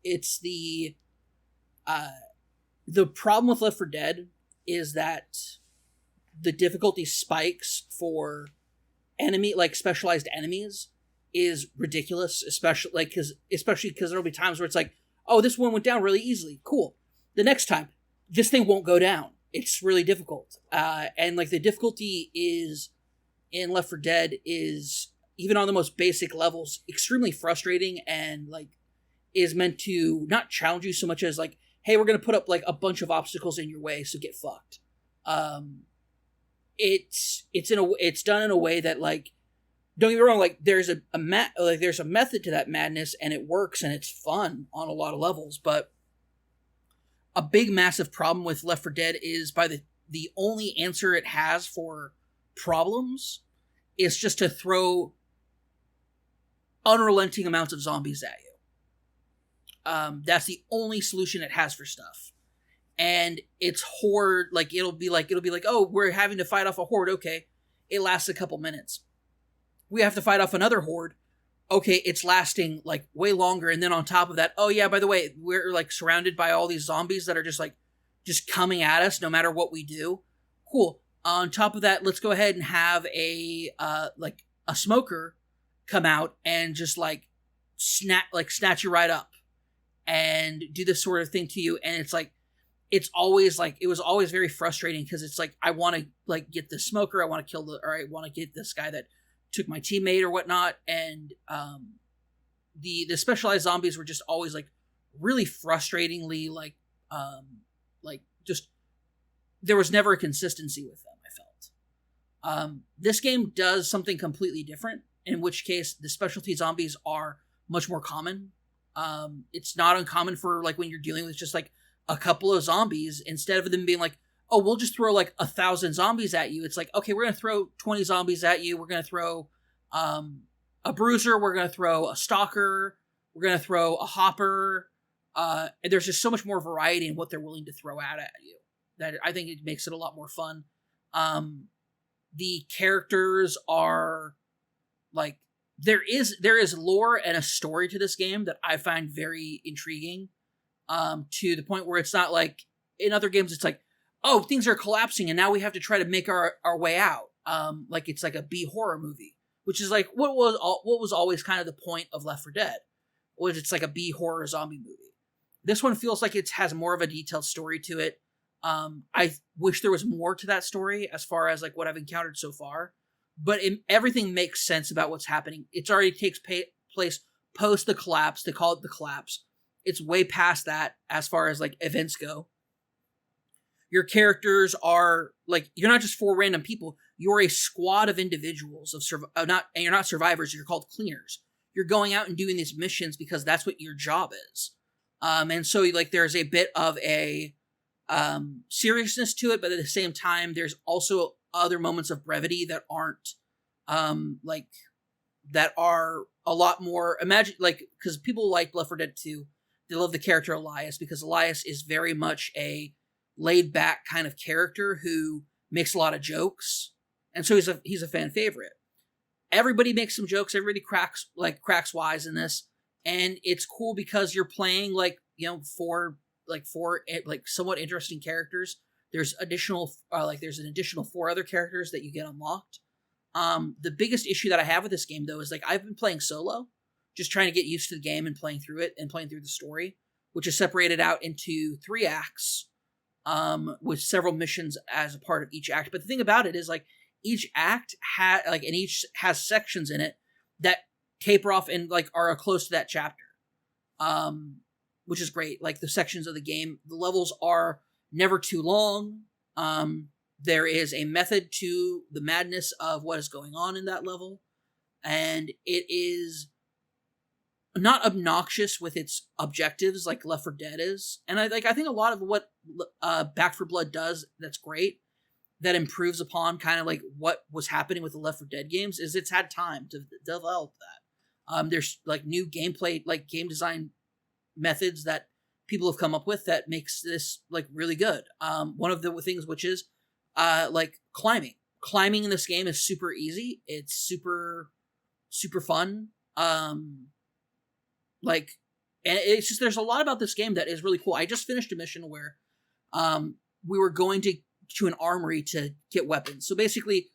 It's the problem with Left 4 Dead is that the difficulty spikes for specialized enemies is ridiculous, especially because there'll be times where it's like, oh, this one went down really easily, cool. The next time, this thing won't go down. It's really difficult, and like the difficulty is in Left 4 Dead is, even on the most basic levels, extremely frustrating, and like is meant to not challenge you so much as like, hey, we're gonna put up like a bunch of obstacles in your way, so get fucked. It's done in a way that, like, don't get me wrong, like there's a method to that madness, and it works and it's fun on a lot of levels, but a big massive problem with Left 4 Dead is the only answer it has for problems is just to throw unrelenting amounts of zombies at you. That's the only solution it has for stuff. And it's horde, like it'll be like, oh, we're having to fight off a horde. Okay. It lasts a couple minutes. We have to fight off another horde. Okay, it's lasting like way longer. And then on top of that, oh yeah, by the way, we're like surrounded by all these zombies that are just coming at us no matter what we do. Cool. On top of that, let's go ahead and have a smoker come out and just like snatch you right up and do this sort of thing to you. And it's like, it was always very frustrating, because it's like, I want to like get the smoker, I want to kill I want to get this guy that took my teammate or whatnot. And the specialized zombies were just always like really frustratingly just, there was never a consistency with them, I felt. This game does something completely different, in which case the specialty zombies are much more common. It's not uncommon for like when you're dealing with just like a couple of zombies, instead of them being like, oh, we'll just throw like 1,000 zombies at you. It's like, okay, we're going to throw 20 zombies at you. We're going to throw a bruiser. We're going to throw a stalker. We're going to throw a hopper. And there's just so much more variety in what they're willing to throw at you, that I think it makes it a lot more fun. the characters are like there is lore and a story to this game that I find very intriguing. To the point where it's not like in other games, it's like, oh, things are collapsing and now we have to try to make our way out. Like it's like a B horror movie, which is like what was always kind of the point of Left 4 Dead, was it's like a B horror zombie movie. This one feels like it has more of a detailed story to it. I wish there was more to that story as far as like what I've encountered so far, but everything makes sense about what's happening. It's already takes place post the collapse. They call it the collapse. It's way past that as far as like events go. Your characters are like, you're not just 4 random people. You're a squad of individuals and you're not survivors. You're called cleaners. You're going out and doing these missions because that's what your job is. And so like there's a bit of a seriousness to it, but at the same time, there's also other moments of brevity that aren't like that are a lot more because people like Left 4 Dead 2. They love the character Elias because Elias is very much a laid back kind of character who makes a lot of jokes. And so he's a fan favorite. Everybody makes some jokes. Everybody cracks wise in this. And it's cool because you're playing four somewhat interesting characters. There's an additional 4 other characters that you get unlocked. The biggest issue that I have with this game though is like I've been playing solo, just trying to get used to the game and playing through it and playing through the story, which is separated out into 3 acts, with several missions as a part of each act. But the thing about it is like each act has sections in it that taper off and like are close to that chapter, which is great. Like the sections of the game, the levels are never too long. There is a method to the madness of what is going on in that level, and it is not obnoxious with its objectives like Left 4 Dead is. And I think a lot of what Back 4 Blood does that's great, that improves upon kind of like what was happening with the Left 4 Dead games, is it's had time to develop that. There's like new gameplay, like game design methods that people have come up with that makes this like really good. One of the things which is like climbing in this game is super easy. It's super fun. And it's just, there's a lot about this game that is really cool. I just finished a mission where we were going to an armory to get weapons. So basically,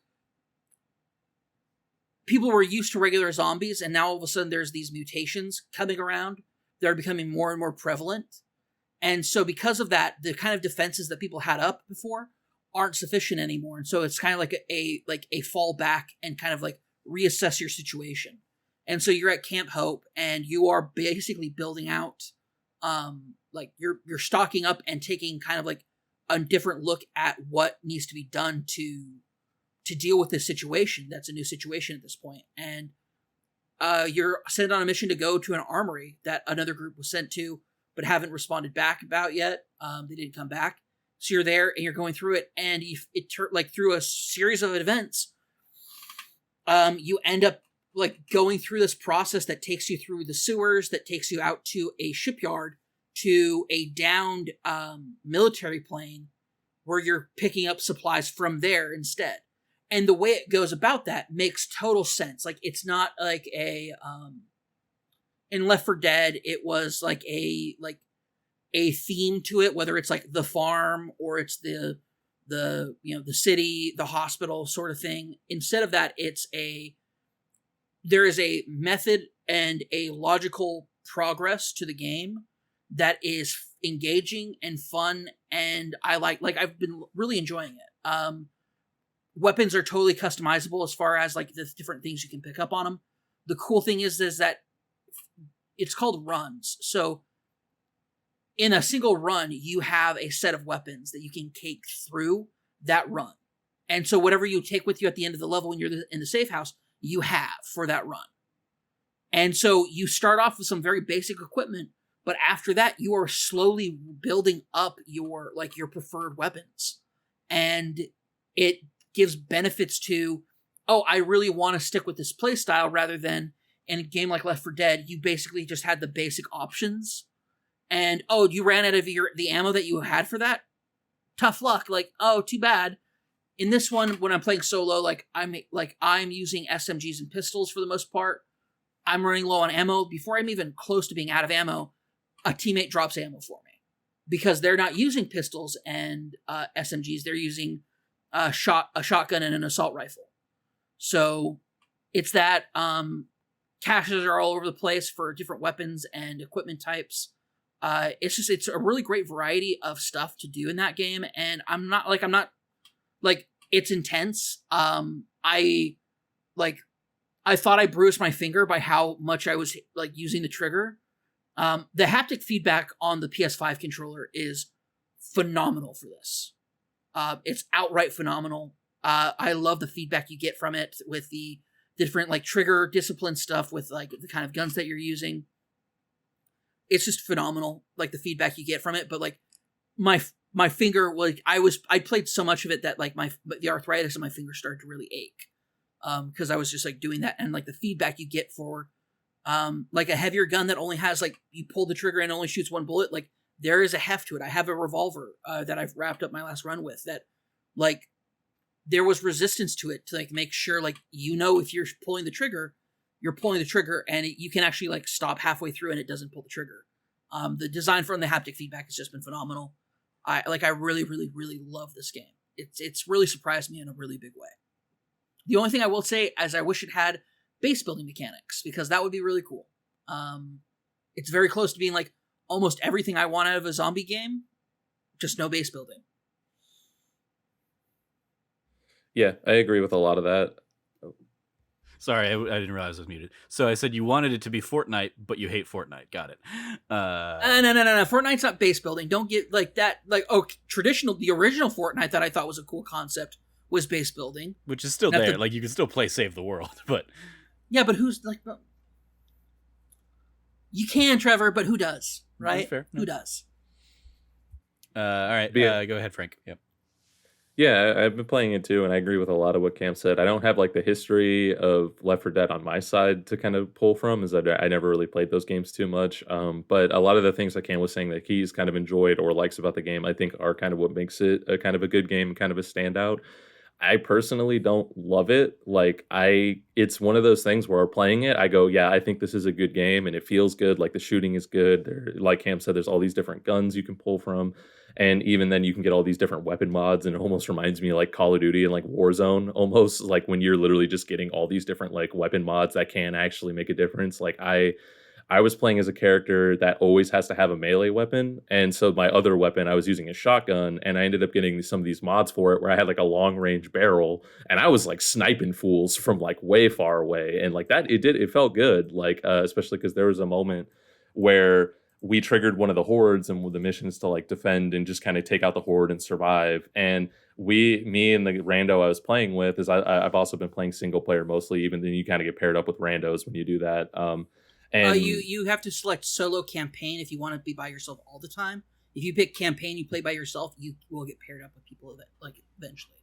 people were used to regular zombies, and now all of a sudden there's these mutations coming around that are becoming more and more prevalent. And so because of that, the kind of defenses that people had up before aren't sufficient anymore. And so it's kind of like a fallback and kind of like reassess your situation. And so you're at Camp Hope, and you are basically building out, you're stocking up and taking kind of like a different look at what needs to be done to deal with this situation. That's a new situation at this point. And you're sent on a mission to go to an armory that another group was sent to, but haven't responded back about yet. They didn't come back. So you're there and you're going through it, and through a series of events, you end up like going through this process that takes you through the sewers, that takes you out to a shipyard, to a downed military plane, where you're picking up supplies from there instead. And the way it goes about that makes total sense. Like it's not like in Left 4 Dead, it was like a theme to it, whether it's like the farm or it's the city, the hospital sort of thing. Instead of that, there is a method and a logical progress to the game that is engaging and fun, and I I've been really enjoying it. Weapons are totally customizable as far as like the different things you can pick up on them. The cool thing is that it's called runs. So in a single run, you have a set of weapons that you can take through that run. And so whatever you take with you at the end of the level when you're in the safe house, you have for that run. And so you start off with some very basic equipment, but after that, you are slowly building up your preferred weapons. And it gives benefits to, I really want to stick with this playstyle, rather than in a game like Left 4 Dead, you basically just had the basic options. And, you ran out of the ammo that you had for that? Tough luck. Too bad. in this one, when I'm playing solo, like I'm using SMGs and pistols for the most part. I'm running low on ammo. Before I'm even close to being out of ammo, a teammate drops ammo for me because they're not using pistols and SMGs. They're using a shotgun and an assault rifle. So it's that caches are all over the place for different weapons and equipment types. It's a really great variety of stuff to do in that game, and I'm not it's intense. I thought I bruised my finger by how much I was like using the trigger. The haptic feedback on the PS5 controller is phenomenal for this. It's outright phenomenal. I love the feedback you get from it with the different like trigger discipline stuff with like the kind of guns that you're using. It's just phenomenal, like the feedback you get from it. But like my finger, like I played so much of it that like the arthritis in my finger started to really ache. Because I was just like doing that, and like the feedback you get for like a heavier gun that only has like you pull the trigger and only shoots one bullet, like there is a heft to it. I have a revolver that I've wrapped up my last run with that like there was resistance to it to like make sure like if you're pulling the trigger, you're pulling the trigger and you can actually like stop halfway through and it doesn't pull the trigger. The design from the haptic feedback has just been phenomenal. I really, really, really love this game. It's really surprised me in a really big way. The only thing I will say is I wish it had base building mechanics, because that would be really cool. It's very close to being like almost everything I want out of a zombie game, just no base building. Yeah, I agree with a lot of that. Sorry, I didn't realize I was muted. So I said you wanted it to be Fortnite, but you hate Fortnite. Got it. No. Fortnite's not base building. Don't get like that. Like, the original Fortnite that I thought was a cool concept was base building, which is still there. Like you can still play Save the World, but yeah, but who's like, you can, Trevor, but who does, right? Fair. No. Who does? All right, go ahead, Frank. Yep. Yeah, I've been playing it too, and I agree with a lot of what Cam said. I don't have like the history of Left 4 Dead on my side to kind of pull from, is that I never really played those games too much. But a lot of the things that Cam was saying that he's kind of enjoyed or likes about the game, I think are kind of what makes it a kind of a good game and kind of a standout. I personally don't love it. It's one of those things where playing it, I go, yeah, I think this is a good game and it feels good. Like the shooting is good. Like Cam said, there's all these different guns you can pull from. And even then you can get all these different weapon mods, and it almost reminds me of like Call of Duty and like Warzone, almost like when you're literally just getting all these different like weapon mods that can actually make a difference. Like I was playing as a character that always has to have a melee weapon. And so my other weapon, I was using a shotgun, and I ended up getting some of these mods for it where I had like a long range barrel, and I was like sniping fools from like way far away. And like that, it felt good. Like, especially because there was a moment where we triggered one of the hordes, and the mission is to like defend and just kind of take out the horde and survive. And me and the rando I was playing with I've also been playing single player mostly, even then you kind of get paired up with randos when you do that. And you have to select solo campaign if you want to be by yourself all the time. If you pick campaign, you play by yourself, you will get paired up with people like eventually.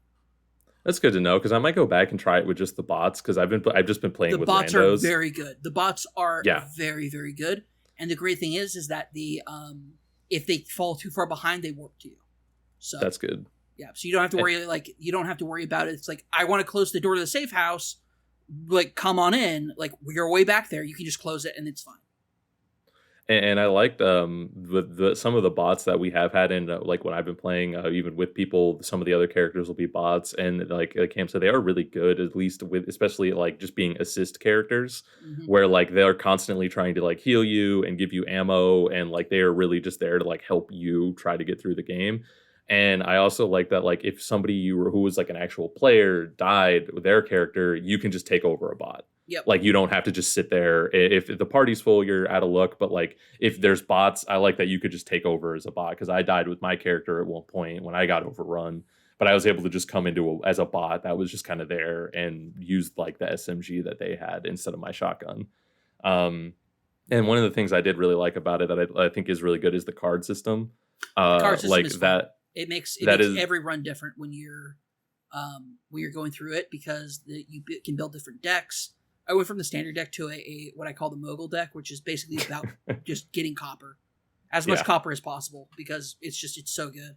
That's good to know, because I might go back and try it with just the bots, because I've just been playing with randos. The bots are very good. The bots are very, very good. And the great thing is that if they fall too far behind, they warp to you. So that's good. Yeah, so you don't have to worry about it. It's like, I want to close the door to the safe house. Like, come on in. Like, you're way back there. You can just close it and it's fine. And I liked some of the bots that we have had in like when I've been playing, even with people. Some of the other characters will be bots, and like Cam said, they are really good. At least especially like just being assist characters, where like they're constantly trying to like heal you and give you ammo, and like they are really just there to like help you try to get through the game. And I also like that, like if somebody who was like an actual player died with their character, you can just take over a bot. Yep. Like you don't have to just sit there. If the party's full, you're out of luck. But like if there's bots, I like that you could just take over as a bot, because I died with my character at one point when I got overrun. But I was able to just come as a bot that was just kind of there and used like the SMG that they had instead of my shotgun. And one of the things I did really like about it that I think is really good is the card system. The card system like is that. Fun. It makes is, every run different when you're going through it, because you can build different decks. I went from the standard deck to a what I call the mogul deck, which is basically about just getting copper, as much copper as possible, because it's so good.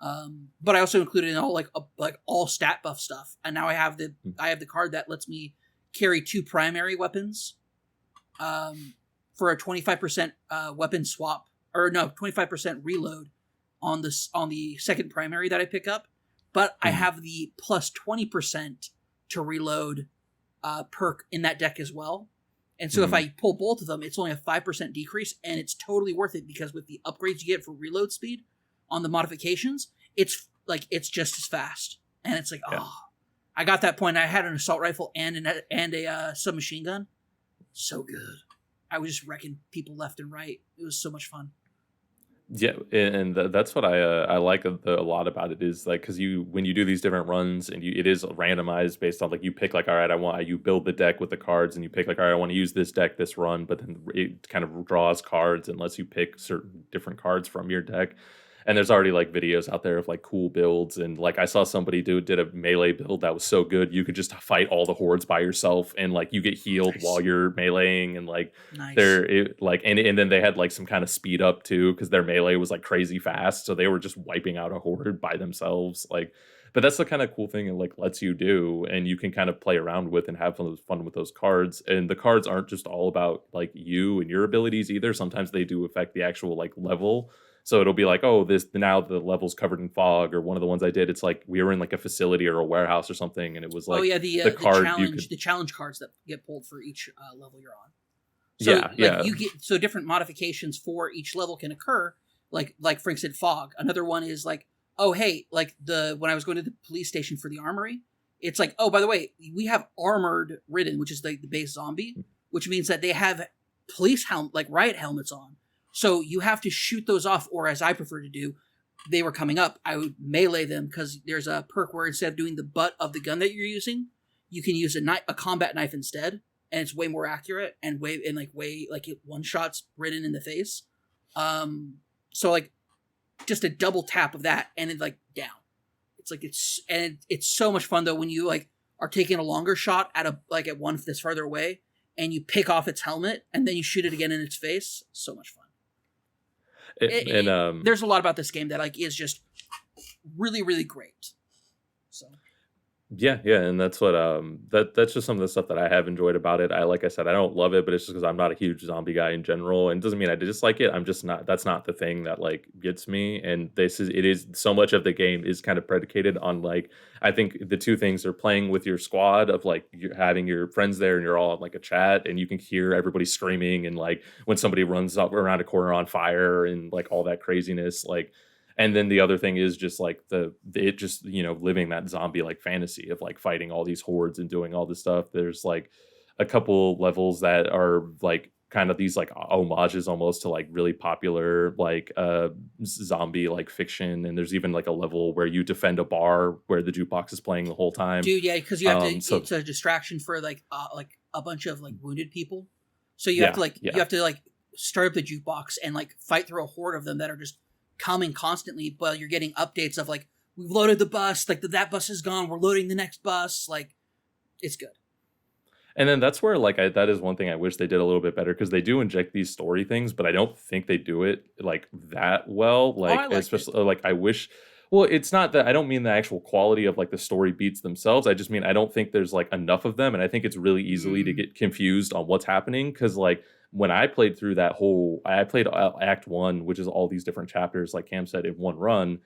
But I also included in all like all stat buff stuff, and now I have the card that lets me carry 2 primary weapons, for a 25% weapon swap, or no, 25% reload on the second primary that I pick up. But I have the plus 20% to reload perk in that deck as well. And so if I pull both of them, it's only a 5% decrease, and it's totally worth it because with the upgrades you get for reload speed on the modifications, it's just as fast. And it's like, I got that point. I had an assault rifle and a submachine gun. So good. I was just wrecking people left and right. It was so much fun. Yeah, and that's what I like a lot about it is like, because when you do these different runs and it is randomized based on like you pick like, all right, you build the deck with the cards and you pick like, all right, I want to use this deck this run, but then it kind of draws cards and lets you pick certain different cards from your deck. And there's already like videos out there of like cool builds, and like I saw somebody did a melee build that was so good you could just fight all the hordes by yourself, and like you get healed while you're meleeing, and like and then they had like some kind of speed up too because their melee was like crazy fast, so they were just wiping out a horde by themselves. Like, but that's the kind of cool thing it like lets you do, and you can kind of play around with and have fun with those cards. And the cards aren't just all about like you and your abilities either. Sometimes they do affect the actual like level. So it'll be like, oh, now the level's covered in fog, or one of the ones I did, it's like we were in like a facility or a warehouse or something, and it was like the challenge cards that get pulled for each level you're on. So, you get different modifications for each level can occur. Like for instance, fog. Another one is like, oh hey, like when I was going to the police station for the armory, it's like, oh, by the way, we have armored ridden, which is the base zombie, which means that they have police riot helmets on. So you have to shoot those off, or as I prefer to do, they were coming up, I would melee them, because there's a perk where instead of doing the butt of the gun that you're using, you can use a combat knife instead, and it's way more accurate and way it one shots Ridden in the face. So like just a double tap of that and it like down. It's so much fun though when you like are taking a longer shot at one that's farther away, and you pick off its helmet and then you shoot it again in its face. So much fun. There's a lot about this game that like is just really, really great. So yeah, and that's what that's just some of the stuff that I have enjoyed about it. Like I said, I don't love it, but it's just because I'm not a huge zombie guy in general, and it doesn't mean I dislike it. I'm just not. That's not the thing that like gets me. And it is so much of the game is kind of predicated on like, I think the two things are playing with your squad of like you're having your friends there and you're all in like a chat and you can hear everybody screaming, and like when somebody runs up around a corner on fire and like all that craziness, like. And then the other thing is just like living that zombie like fantasy of like fighting all these hordes and doing all this stuff. There's like a couple levels that are like kind of these like homages almost to like really popular like zombie like fiction. And there's even like a level where you defend a bar where the jukebox is playing the whole time. Dude, yeah, because you have to. It's a distraction for like a bunch of like wounded people. So you have to like start up the jukebox and like fight through a horde of them that are just coming constantly, but you're getting updates of like, we've loaded the bus, like that bus is gone, we're loading the next bus. Like, it's good. And then that's where like that is one thing I wish they did a little bit better, because they do inject these story things, but I don't think they do it like that well. Like especially like I wish. Well, it's not that I don't mean the actual quality of like the story beats themselves. I just mean I don't think there's like enough of them, and I think it's really easily to get confused on what's happening, because like. When I played through I played Act 1, which is all these different chapters, like Cam said, in one run.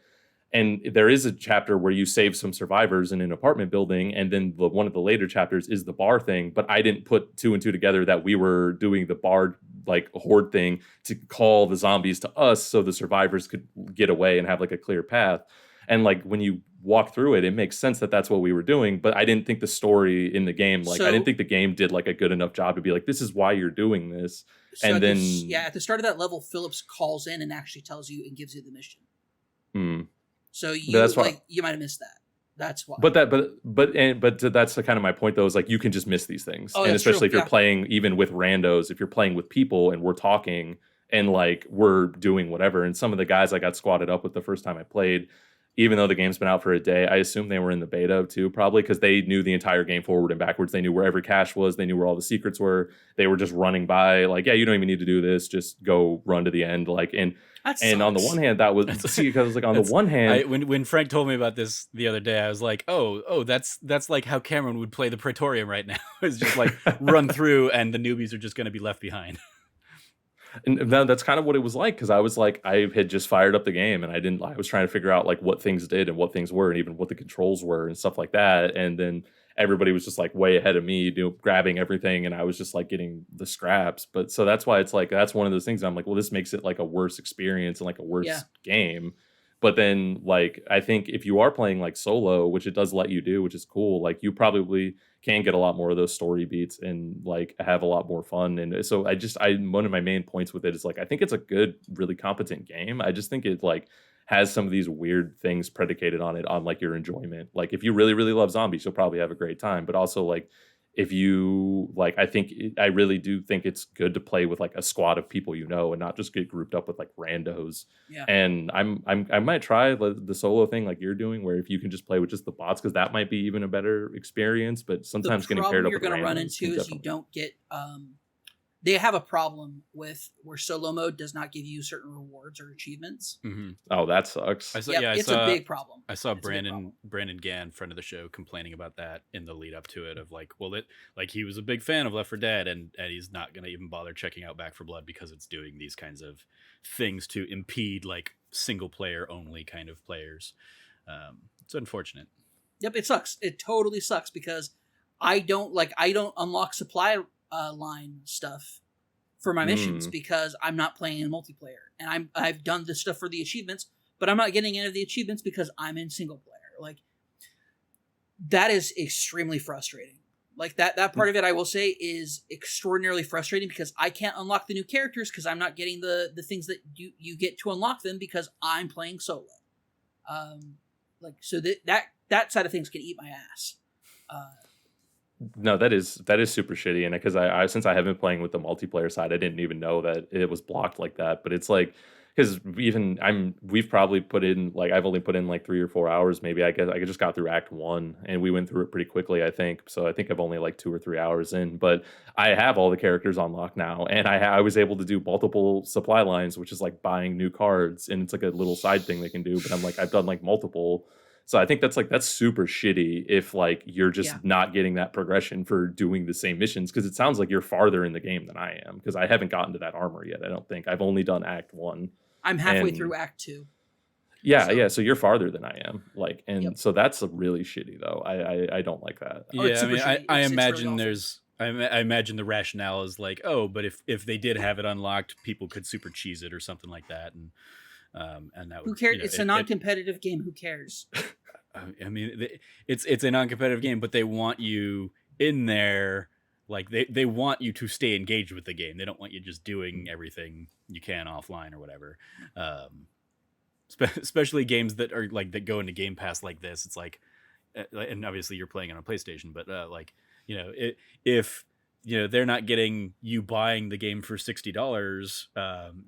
And there is a chapter where you save some survivors in an apartment building. And then one of the later chapters is the bar thing. But I didn't put 2 and 2 together that we were doing the bar like horde thing to call the zombies to us so the survivors could get away and have like a clear path. And like when you walk through it makes sense that that's what we were doing, but I didn't think the story in the game, I didn't think the game did like a good enough job to be like, this is why you're doing this. So and then at the start of that level, Phillips calls in and actually tells you and gives you the mission. So you might have missed that. That's why. But that's kind of my point though, is like you can just miss these things. And especially if you're playing even with randos, if you're playing with people and we're talking and like we're doing whatever. And some of the guys I got squatted up with the first time I played, even though the game's been out for a day, I assume they were in the beta too, probably because they knew the entire game forward and backwards. They knew where every cache was. They knew where all the secrets were. They were just running by like, yeah, you don't even need to do this. Just go run to the end. Like, and That And on the sucks. one hand, that was because like on the one hand, when Frank told me about this the other day, I was like, oh, that's like how Cameron would play the Praetorium right now. It's just like run through, and the newbies are just going to be left behind. and that's kind of what it was like, because I was like, I had just fired up the game and I was trying to figure out like what things did and what things were and even what the controls were and stuff like that. And then everybody was just like way ahead of me, grabbing everything, and I was just like getting the scraps. But so that's why it's like that's one of those things I'm like, well, this makes it like a worse experience and like a worse game. But then like I think if you are playing like solo, which it does let you do, which is cool, like you probably can get a lot more of those story beats and like have a lot more fun. And so I one of my main points with it is like I think it's a good, really competent game. I just think it like has some of these weird things predicated on it, on like your enjoyment. Like if you really, really love zombies, you'll probably have a great time. But also like if you like, I really do think it's good to play with like a squad of people, and not just get grouped up with like randos. Yeah. And I might try the solo thing like you're doing, where if you can just play with just the bots, because that might be even a better experience. But sometimes getting paired up with you're going to run randoms into is you don't get they have a problem with where solo mode does not give you certain rewards or achievements. Mm-hmm. Oh, that sucks. It's a big problem. I saw Brandon Gann, friend of the show, complaining about that in the lead up to it. Of like, well, he was a big fan of Left 4 Dead, and he's not going to even bother checking out Back 4 Blood because it's doing these kinds of things to impede like single player only kind of players. It's unfortunate. Yep, it sucks. It totally sucks because I don't unlock supply line stuff for my missions because I'm not playing in multiplayer, and I've done this stuff for the achievements, but I'm not getting any of the achievements because I'm in single player. Like that is extremely frustrating. Like that part of it, I will say, is extraordinarily frustrating because I can't unlock the new characters because I'm not getting the things that you get to unlock them because I'm playing solo. So that side of things can eat my ass. No, that is super shitty, and because I since I have been playing with the multiplayer side, I didn't even know that it was blocked like that. But it's like, because we've probably put in like, I've only put in like 3 or 4 hours maybe. I guess I just got through Act 1 and we went through it pretty quickly, I think. So I think I've only like 2 or 3 hours in, but I have all the characters unlocked now, and I was able to do multiple supply lines, which is like buying new cards, and it's like a little side thing they can do. But I'm like, I've done like multiple. So I think that's super shitty if like you're just not getting that progression for doing the same missions, because it sounds like you're farther in the game than I am, because I haven't gotten to that armor yet. I don't think I've only done Act 1. I'm halfway through Act 2. Yeah, so you're farther than I am. Like, and so that's really shitty though. I don't like that. Yeah, I mean, I imagine really I imagine the rationale is like, oh, but if they did have it unlocked, people could super cheese it or something like that, and that would, who cares? It's a non-competitive game. Who cares? I mean, it's a non-competitive game, but they want you in there. Like they want you to stay engaged with the game. They don't want you just doing everything you can offline or whatever. Especially games that are like that go into Game Pass like this. It's like, and obviously you're playing on a PlayStation, but if they're not getting you buying the game for $60,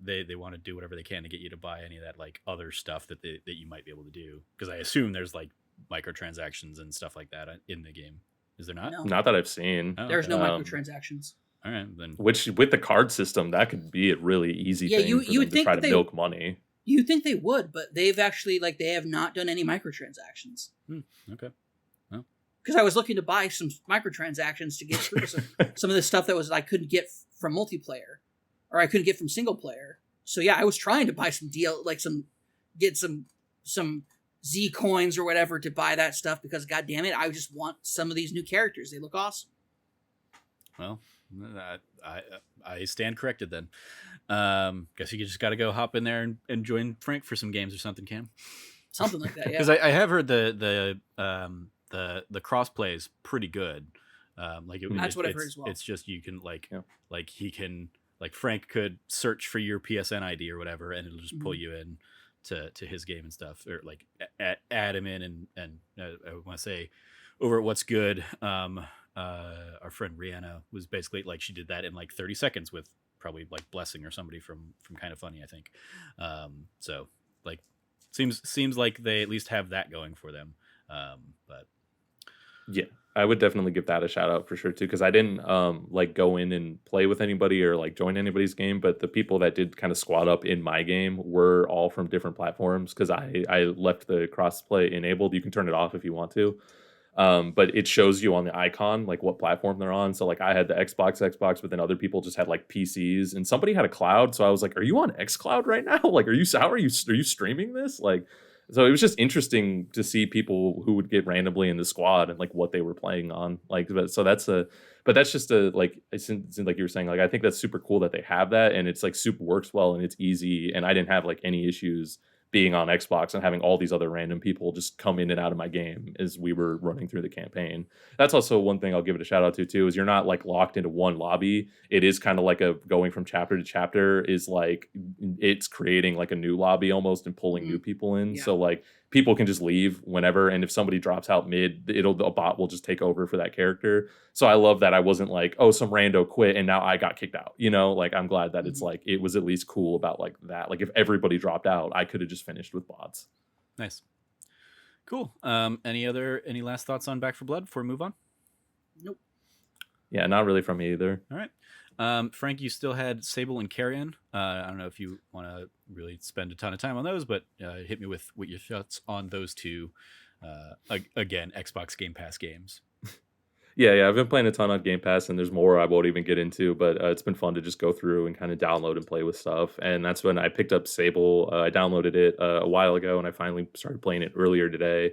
they want to do whatever they can to get you to buy any of that like other stuff that you might be able to do. Because I assume there's like microtransactions and stuff like that in the game. Is there not? No. Not that I've seen. There's no microtransactions. All right, then. Which with the card system, that could be a really easy thing you would to think try to milk money. You think they would, but they've actually they have not done any microtransactions. Okay. Because I was looking to buy some microtransactions to get through some of the stuff that I couldn't get from multiplayer, or I couldn't get from single player. So yeah, I was trying to buy some get some Z coins or whatever to buy that stuff because god damn it, I just want some of these new characters. They look awesome. Well, I stand corrected then. Guess you just got to go hop in there and join Frank for some games or something, Cam. Something like that, yeah. Because I have heard the crossplay is pretty good. That's what I've heard as well. It's just you can like he can Frank could search for your PSN ID or whatever, and it'll just pull you in to his game and stuff, or like add him in. And I want to say over at What's Good, our friend Rihanna was basically like she did that in like 30 seconds with probably like Blessing or somebody from Kind of Funny, I think. So like seems like they at least have that going for them. But yeah, I would definitely give that a shout out for sure too, because I didn't like go in and play with anybody or like join anybody's game, but the people that did kind of squad up in my game were all from different platforms because I left the crossplay enabled. You can turn it off if you want to. But it shows you on the icon like what platform they're on. So like I had the Xbox, but then other people just had like PCs, and somebody had a cloud. So I was like, "Are you on XCloud right now? Like, are you streaming this?" Like, so it was just interesting to see people who would get randomly in the squad and like what they were playing on. Like, so that's just a like since like you were saying, like I think that's super cool that they have that, and it's like super works well and it's easy, and I didn't have like any issues being on Xbox and having all these other random people just come in and out of my game as we were running through the campaign. That's also one thing I'll give it a shout out to too, is you're not like locked into one lobby. It is kind of like a going from chapter to chapter is like it's creating like a new lobby almost and pulling new people in. Yeah. So like people can just leave whenever, and if somebody drops out mid, a bot will just take over for that character. So I love that I wasn't like, oh, some rando quit and now I got kicked out. You know, like I'm glad that it's like it was at least cool about like that. Like if everybody dropped out, I could have just finished with bots. Nice, cool. Any last thoughts on Back for Blood before we move on? Nope. Yeah, not really from me either. All right. Frank, you still had Sable and Carrion. I don't know if you want to really spend a ton of time on those, but hit me with what your thoughts on those two. Again, Xbox Game Pass games. Yeah, I've been playing a ton on Game Pass, and there's more I won't even get into, but it's been fun to just go through and kind of download and play with stuff. And that's when I picked up Sable. I downloaded it a while ago, and I finally started playing it earlier today.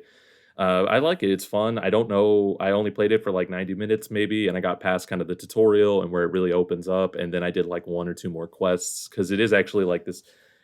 I like it. It's fun. I don't know. I only played it for like 90 minutes maybe, and I got past kind of the tutorial and where it really opens up. And then I did like one or two more quests because it is actually like this.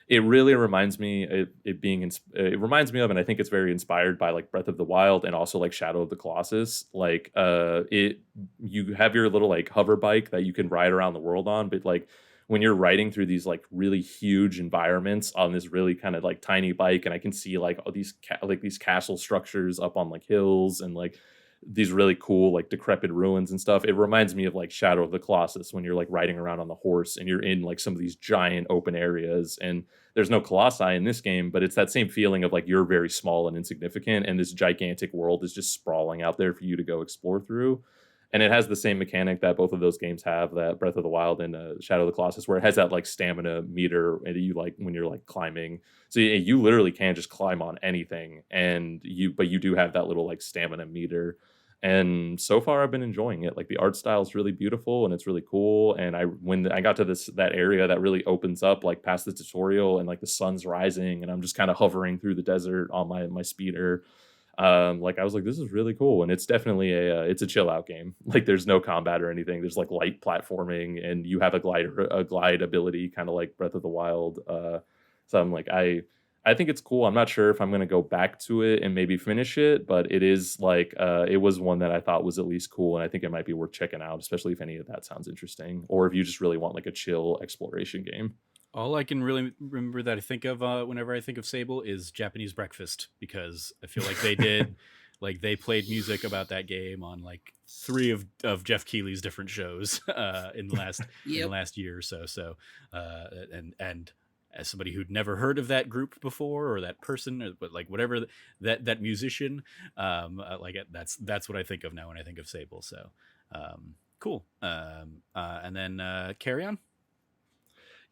It really reminds me it reminds me of, and I think it's very inspired by like Breath of the Wild and also like Shadow of the Colossus. Like you have your little like hover bike that you can ride around the world on, but like when you're riding through these like really huge environments on this really kind of like tiny bike, and I can see like all these these castle structures up on like hills and like these really cool like decrepit ruins and stuff. It reminds me of like Shadow of the Colossus when you're like riding around on the horse and you're in like some of these giant open areas, and there's no colossi in this game, but it's that same feeling of like you're very small and insignificant, and this gigantic world is just sprawling out there for you to go explore through. And it has the same mechanic that both of those games have, that Breath of the Wild and Shadow of the Colossus, where it has that like stamina meter, and you like when you're like climbing. So you literally can just climb on anything, but you do have that little like stamina meter. And so far I've been enjoying it. Like the art style is really beautiful and it's really cool. And when I got to that area that really opens up like past the tutorial, and like the sun's rising and I'm just kind of hovering through the desert on my speeder. Like I was like, this is really cool, and it's definitely it's a chill out game. Like there's no combat or anything. There's like light platforming, and you have a glide ability, kind of like Breath of the Wild. So I'm like, I think it's cool. I'm not sure if I'm gonna go back to it and maybe finish it, but it is like it was one that I thought was at least cool, and I think it might be worth checking out, especially if any of that sounds interesting, or if you just really want like a chill exploration game. All I can really remember that I think of whenever I think of Sable is Japanese Breakfast, because I feel like they did, like they played music about that game on like 3 of Jeff Keighley's different shows in the last year or so. So, and as somebody who'd never heard of that group before, or that person, but like whatever that musician, like that's what I think of now when I think of Sable. So, cool. And then Carrion.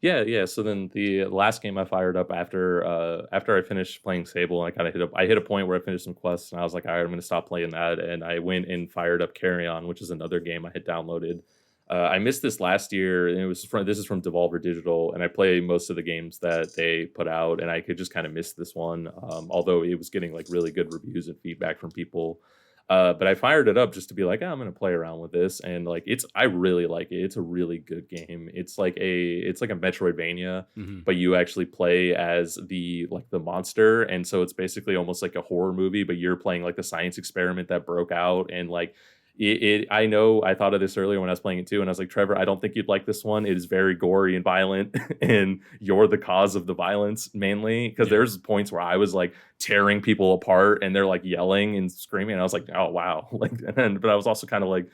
Yeah. So then the last game I fired up after I finished playing Sable, and I hit a point where I finished some quests, and I was like, all right, I'm going to stop playing that, and I went and fired up Carrion, which is another game I had downloaded. I missed this last year, and this is from Devolver Digital, and I play most of the games that they put out, and I could just kind of miss this one, although it was getting like really good reviews and feedback from people. But I fired it up just to be like, I'm going to play around with this. And like, I really like it. It's a really good game. It's like a Metroidvania, but you actually play as the monster. And so it's basically almost like a horror movie, but you're playing like the science experiment that broke out. And like, I know I thought of this earlier when I was playing it too, and I was like, Trevor, I don't think you'd like this one. It is very gory and violent, and you're the cause of the violence mainly, because there's points where I was like tearing people apart and they're like yelling and screaming, and I was like, oh wow. But I was also kind of like,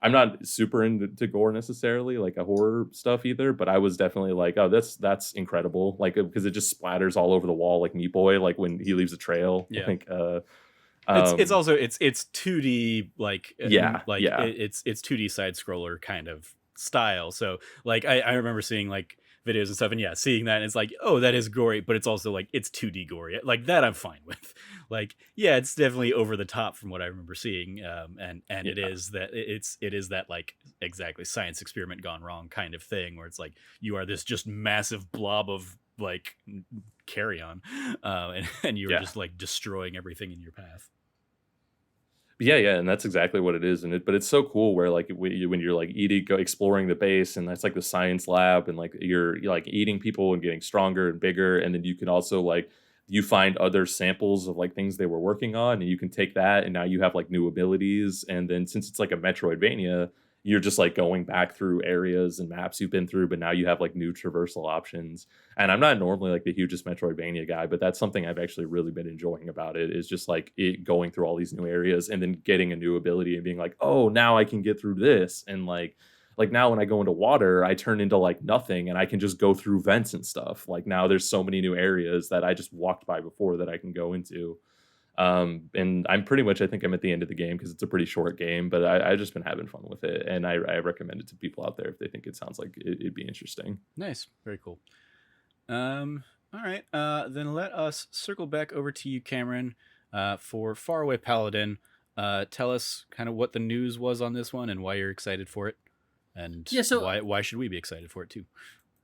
I'm not super into gore necessarily, like a horror stuff either, but I was definitely like, oh, that's incredible, like because it just splatters all over the wall like Meat Boy, like when he leaves a trail. It's also it's 2D like Yeah. it's 2D side scroller kind of style. So like I remember seeing like videos and stuff, and yeah, seeing that, and it's like, oh, that is gory, but it's also like it's 2D gory. Like that I'm fine with. Like, yeah, it's definitely over the top from what I remember seeing. And it is that like exactly science experiment gone wrong kind of thing, where it's like you are this just massive blob of like carrion, and you're just like destroying everything in your path. Yeah, and that's exactly what it is, but it's so cool where like when you're like exploring the base, and that's like the science lab, and like you're like eating people and getting stronger and bigger, and then you can also like you find other samples of like things they were working on, and you can take that, and now you have like new abilities, and then since it's like a Metroidvania, you're just like going back through areas and maps you've been through, but now you have like new traversal options. And I'm not normally like the hugest Metroidvania guy, but that's something I've actually really been enjoying about it, is just like it going through all these new areas and then getting a new ability and being like, oh, now I can get through this. And like now when I go into water, I turn into like nothing and I can just go through vents and stuff. Like now there's so many new areas that I just walked by before that I can go into. And I'm pretty much, I think I'm at the end of the game because it's a pretty short game, but I've just been having fun with it, and I recommend it to people out there if they think it sounds like it'd be interesting. Nice, very cool. All right, then let us circle back over to you, Cameron, for Faraway Paladin. Tell us kind of what the news was on this one and why you're excited for it, and why should we be excited for it too?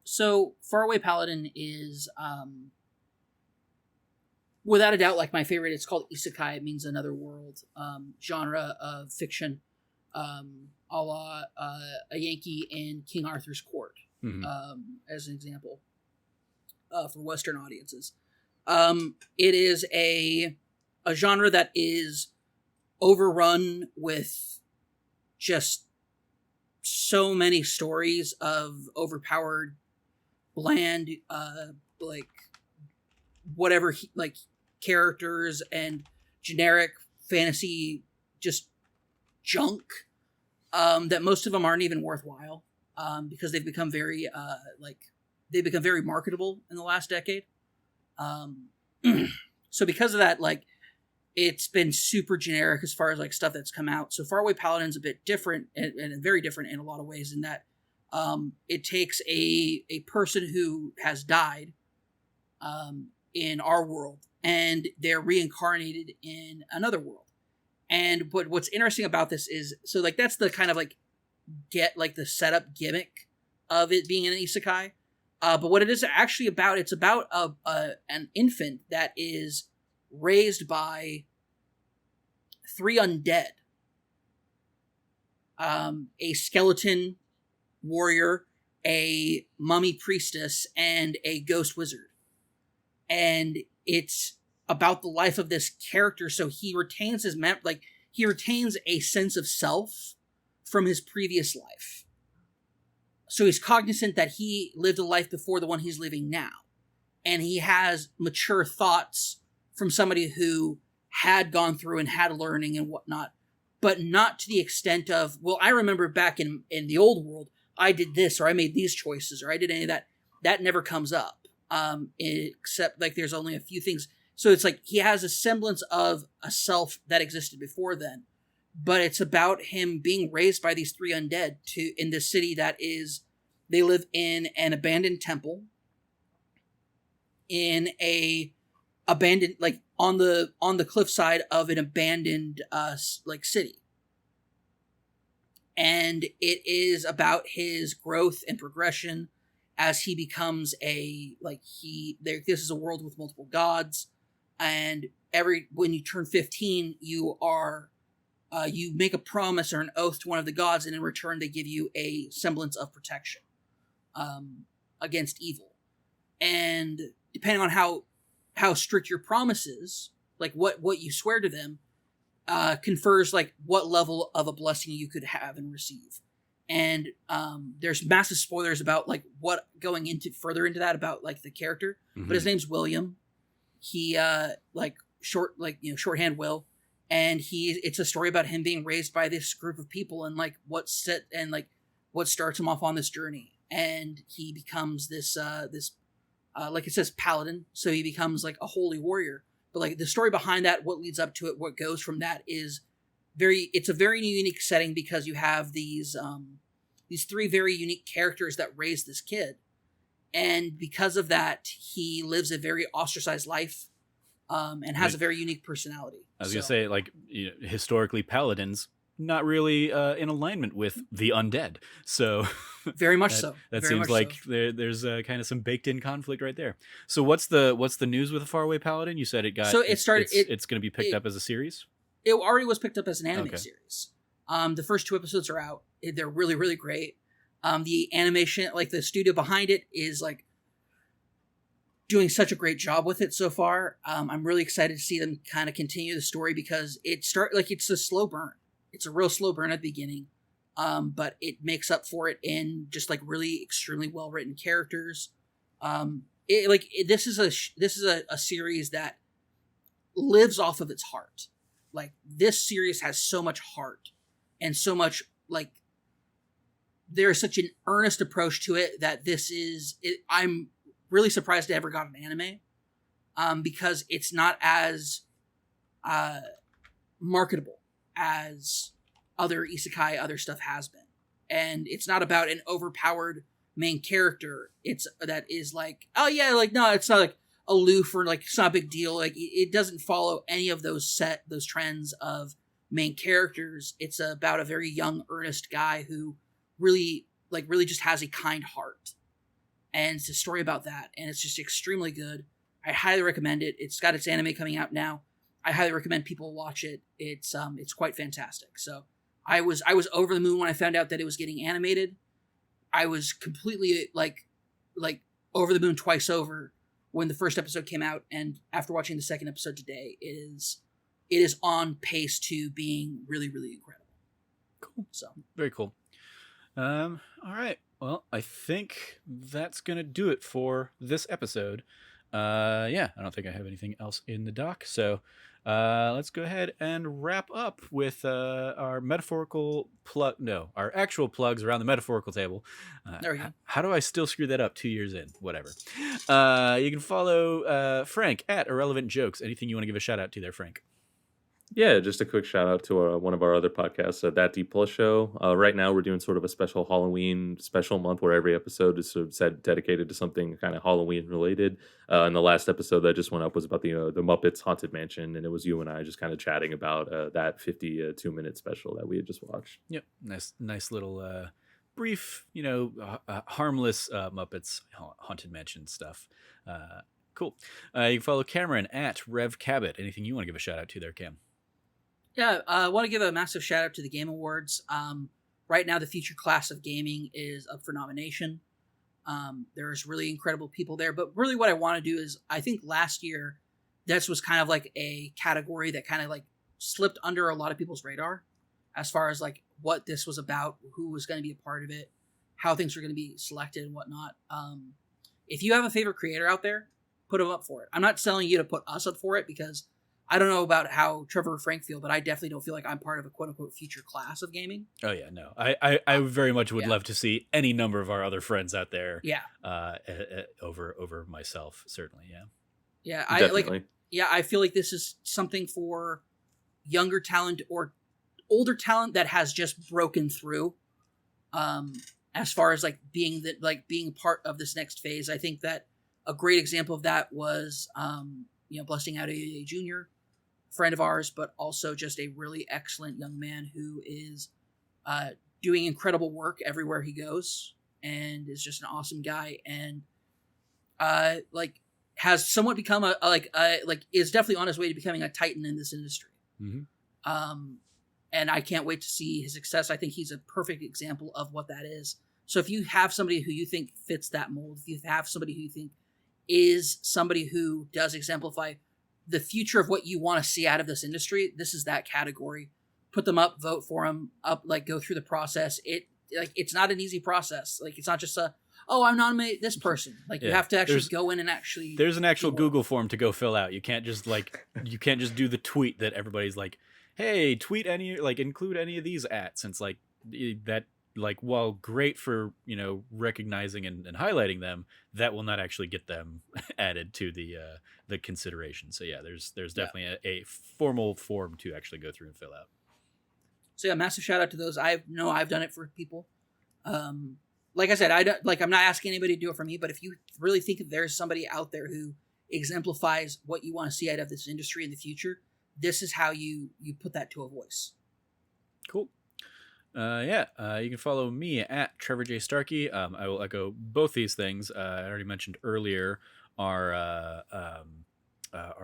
So Faraway Paladin is without a doubt, like my favorite. It's called isekai. It means another world. Genre of fiction, a la a Yankee in King Arthur's court, as an example, for Western audiences. It is a genre that is overrun with just so many stories of overpowered, bland, like whatever like characters and generic fantasy just junk that most of them aren't even worthwhile because they've become very marketable in the last decade. So because of that, like it's been super generic as far as like stuff that's come out. So Faraway Paladin's a bit different and very different in a lot of ways in that it takes a person who has died in our world, and they're reincarnated in another world. And but what's interesting about this is, so like that's the kind of like get like the setup gimmick of it being an isekai. But what it is actually about, it's about an infant that is raised by 3 undead. A skeleton warrior, a mummy priestess, and a ghost wizard. And it's about the life of this character, so he retains he retains a sense of self from his previous life. So he's cognizant that he lived a life before the one he's living now. And he has mature thoughts from somebody who had gone through and had learning and whatnot, but not to the extent of, well, I remember back in the old world, I did this, or I made these choices, or I did any of that. That never comes up. Except like there's only a few things. So it's like he has a semblance of a self that existed before then, but it's about him being raised by these 3 undead in this city that is, they live in an abandoned temple in a abandoned, like on the cliffside of an abandoned like city. And it is about his growth and progression as he becomes this is a world with multiple gods, and when you turn 15, you make a promise or an oath to one of the gods, and in return they give you a semblance of protection against evil. And depending on how strict your promise is, like what you swear to them, confers like what level of a blessing you could have and receive. And there's massive spoilers about like what going into further into that about like the character. But his name's William. He shorthand Will, and it's a story about him being raised by this group of people and like what starts him off on this journey. And he becomes this like it says paladin, so he becomes like a holy warrior but like the story behind that, what leads up to it, what goes from that is it's a very unique setting because you have these 3 very unique characters that raise this kid. And because of that, he lives a very ostracized life, and has a very unique personality. I was going to say, like, historically, paladins not really in alignment with the undead. So very much so. That very seems like so. There's kind of some baked-in conflict right there. So what's the news with the Faraway Paladin? You said it's going to be picked up as a series? It already was picked up as an anime series. The first 2 episodes are out. They're really, really great. The animation, like the studio behind it, is like doing such a great job with it so far. I'm really excited to see them kind of continue the story because it's a slow burn. It's a real slow burn at the beginning, but it makes up for it in just like really extremely well written characters. This is a series that lives off of its heart. Like this series has so much heart and so much like. There's such an earnest approach to it that I'm really surprised it ever got an anime, because it's not as marketable as other isekai, other stuff has been. And it's not about an overpowered main character. It's like, oh yeah, like, no, it's not like aloof or like, it's not a big deal. Like it doesn't follow any of those trends of main characters. It's about a very young, earnest guy who really just has a kind heart, and it's a story about that, and it's just extremely good. I highly recommend it. It's got its anime coming out now. I highly recommend people watch it. It's quite fantastic. So I was over the moon when I found out that it was getting animated. I was completely like over the moon twice over when the first episode came out, and after watching the second episode today, it is on pace to being really, really incredible. Cool. So very cool. All right. Well, I think that's going to do it for this episode. I don't think I have anything else in the doc. So let's go ahead and wrap up with our our actual plugs around the metaphorical table. There we go. How do I still screw that up 2 years in? Whatever. You can follow Frank at Irrelevant Jokes. Anything you want to give a shout out to there, Frank? Yeah, just a quick shout out to one of our other podcasts, That D Plus Show. Right now, we're doing sort of a special Halloween special month where every episode is sort of dedicated to something kind of Halloween related. And the last episode that just went up was about the Muppets Haunted Mansion, and it was you and I just kind of chatting about that 52-minute special that we had just watched. Yep, nice little brief, harmless Muppets Haunted Mansion stuff. Cool. You can follow Cameron at Rev Cabot. Anything you want to give a shout out to there, Cam? Yeah, I want to give a massive shout out to the Game Awards. Right now, the future class of gaming is up for nomination. There's really incredible people there. But really what I want to do is, I think last year, this was kind of like a category that kind of like slipped under a lot of people's radar as far as like what this was about, who was going to be a part of it, how things were going to be selected and whatnot. If you have a favorite creator out there, put them up for it. I'm not telling you to put us up for it because I don't know about how Trevor or Frank feel, but I definitely don't feel like I'm part of a quote-unquote future class of gaming. Oh, yeah, no. I very much would love to see any number of our other friends out there over myself, certainly, yeah. Yeah, Definitely. I feel like this is something for younger talent or older talent that has just broken through. As far as like being part of this next phase, I think that a great example of that was Blessing Out A Jr., friend of ours, but also just a really excellent young man who is doing incredible work everywhere he goes and is just an awesome guy and has somewhat become is definitely on his way to becoming a titan in this industry. Mm-hmm. And I can't wait to see his success. I think he's a perfect example of what that is. So if you have somebody who you think fits that mold, if you have somebody who you think is somebody who does exemplify the future of what you want to see out of this industry, this is that category. Put them up, vote for them, go through the process. It's not an easy process. Like, it's not just I nominate this person. Like, you have to actually go in and actually. There's an actual Google form to go fill out. You can't just do the tweet that everybody's like, hey, tweet include any of these at, since like that like, while great for, recognizing and highlighting them, that will not actually get them added to the consideration. So yeah, there's definitely a formal form to actually go through and fill out. So yeah, massive shout out to those. I've done it for people. Like I said, I'm not asking anybody to do it for me, but if you really think that there's somebody out there who exemplifies what you want to see out of this industry in the future, this is how you put that to a voice. Cool. You can follow me at Trevor J. Starkey. I will echo both these things. I already mentioned earlier our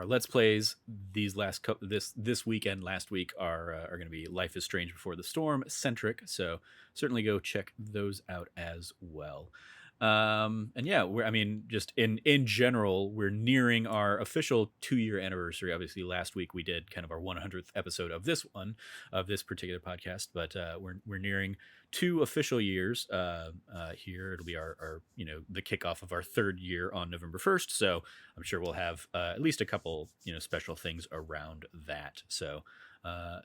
Let's Plays this weekend, last week are going to be Life is Strange Before the Storm centric. So certainly go check those out as well. Just in general, we're nearing our official 2-year anniversary. Obviously, last week we did kind of our 100th episode of this particular podcast, but we're nearing 2 official years here. It'll be our the kickoff of our 3rd year on November 1st. So I'm sure we'll have at least a couple special things around that. So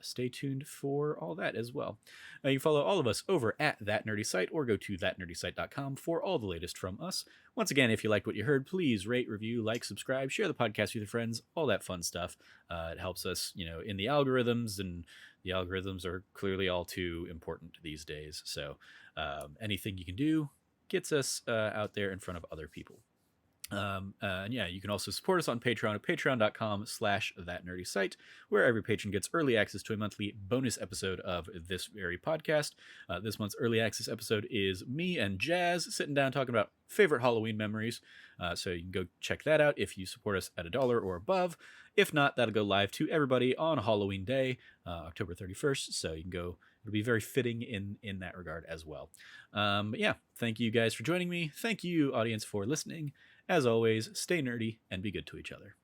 stay tuned for all that as well. You can follow all of us over at That Nerdy Site or go to thatnerdysite.com for all the latest from us. Once again, if you liked what you heard, please rate, review, like, subscribe, share the podcast with your friends, all that fun stuff. It helps us, in the algorithms, and the algorithms are clearly all too important these days. So anything you can do gets us out there in front of other people. You can also support us on Patreon at patreon.com/thatnerdysite, where every patron gets early access to a monthly bonus episode of this very podcast. This month's early access episode is me and Jazz sitting down talking about favorite Halloween memories. So you can go check that out if you support us at $1 or above. If not, that'll go live to everybody on Halloween Day, October 31st. So you can go. It'll be very fitting in that regard as well. Thank you guys for joining me. Thank you, audience, for listening. As always, stay nerdy and be good to each other.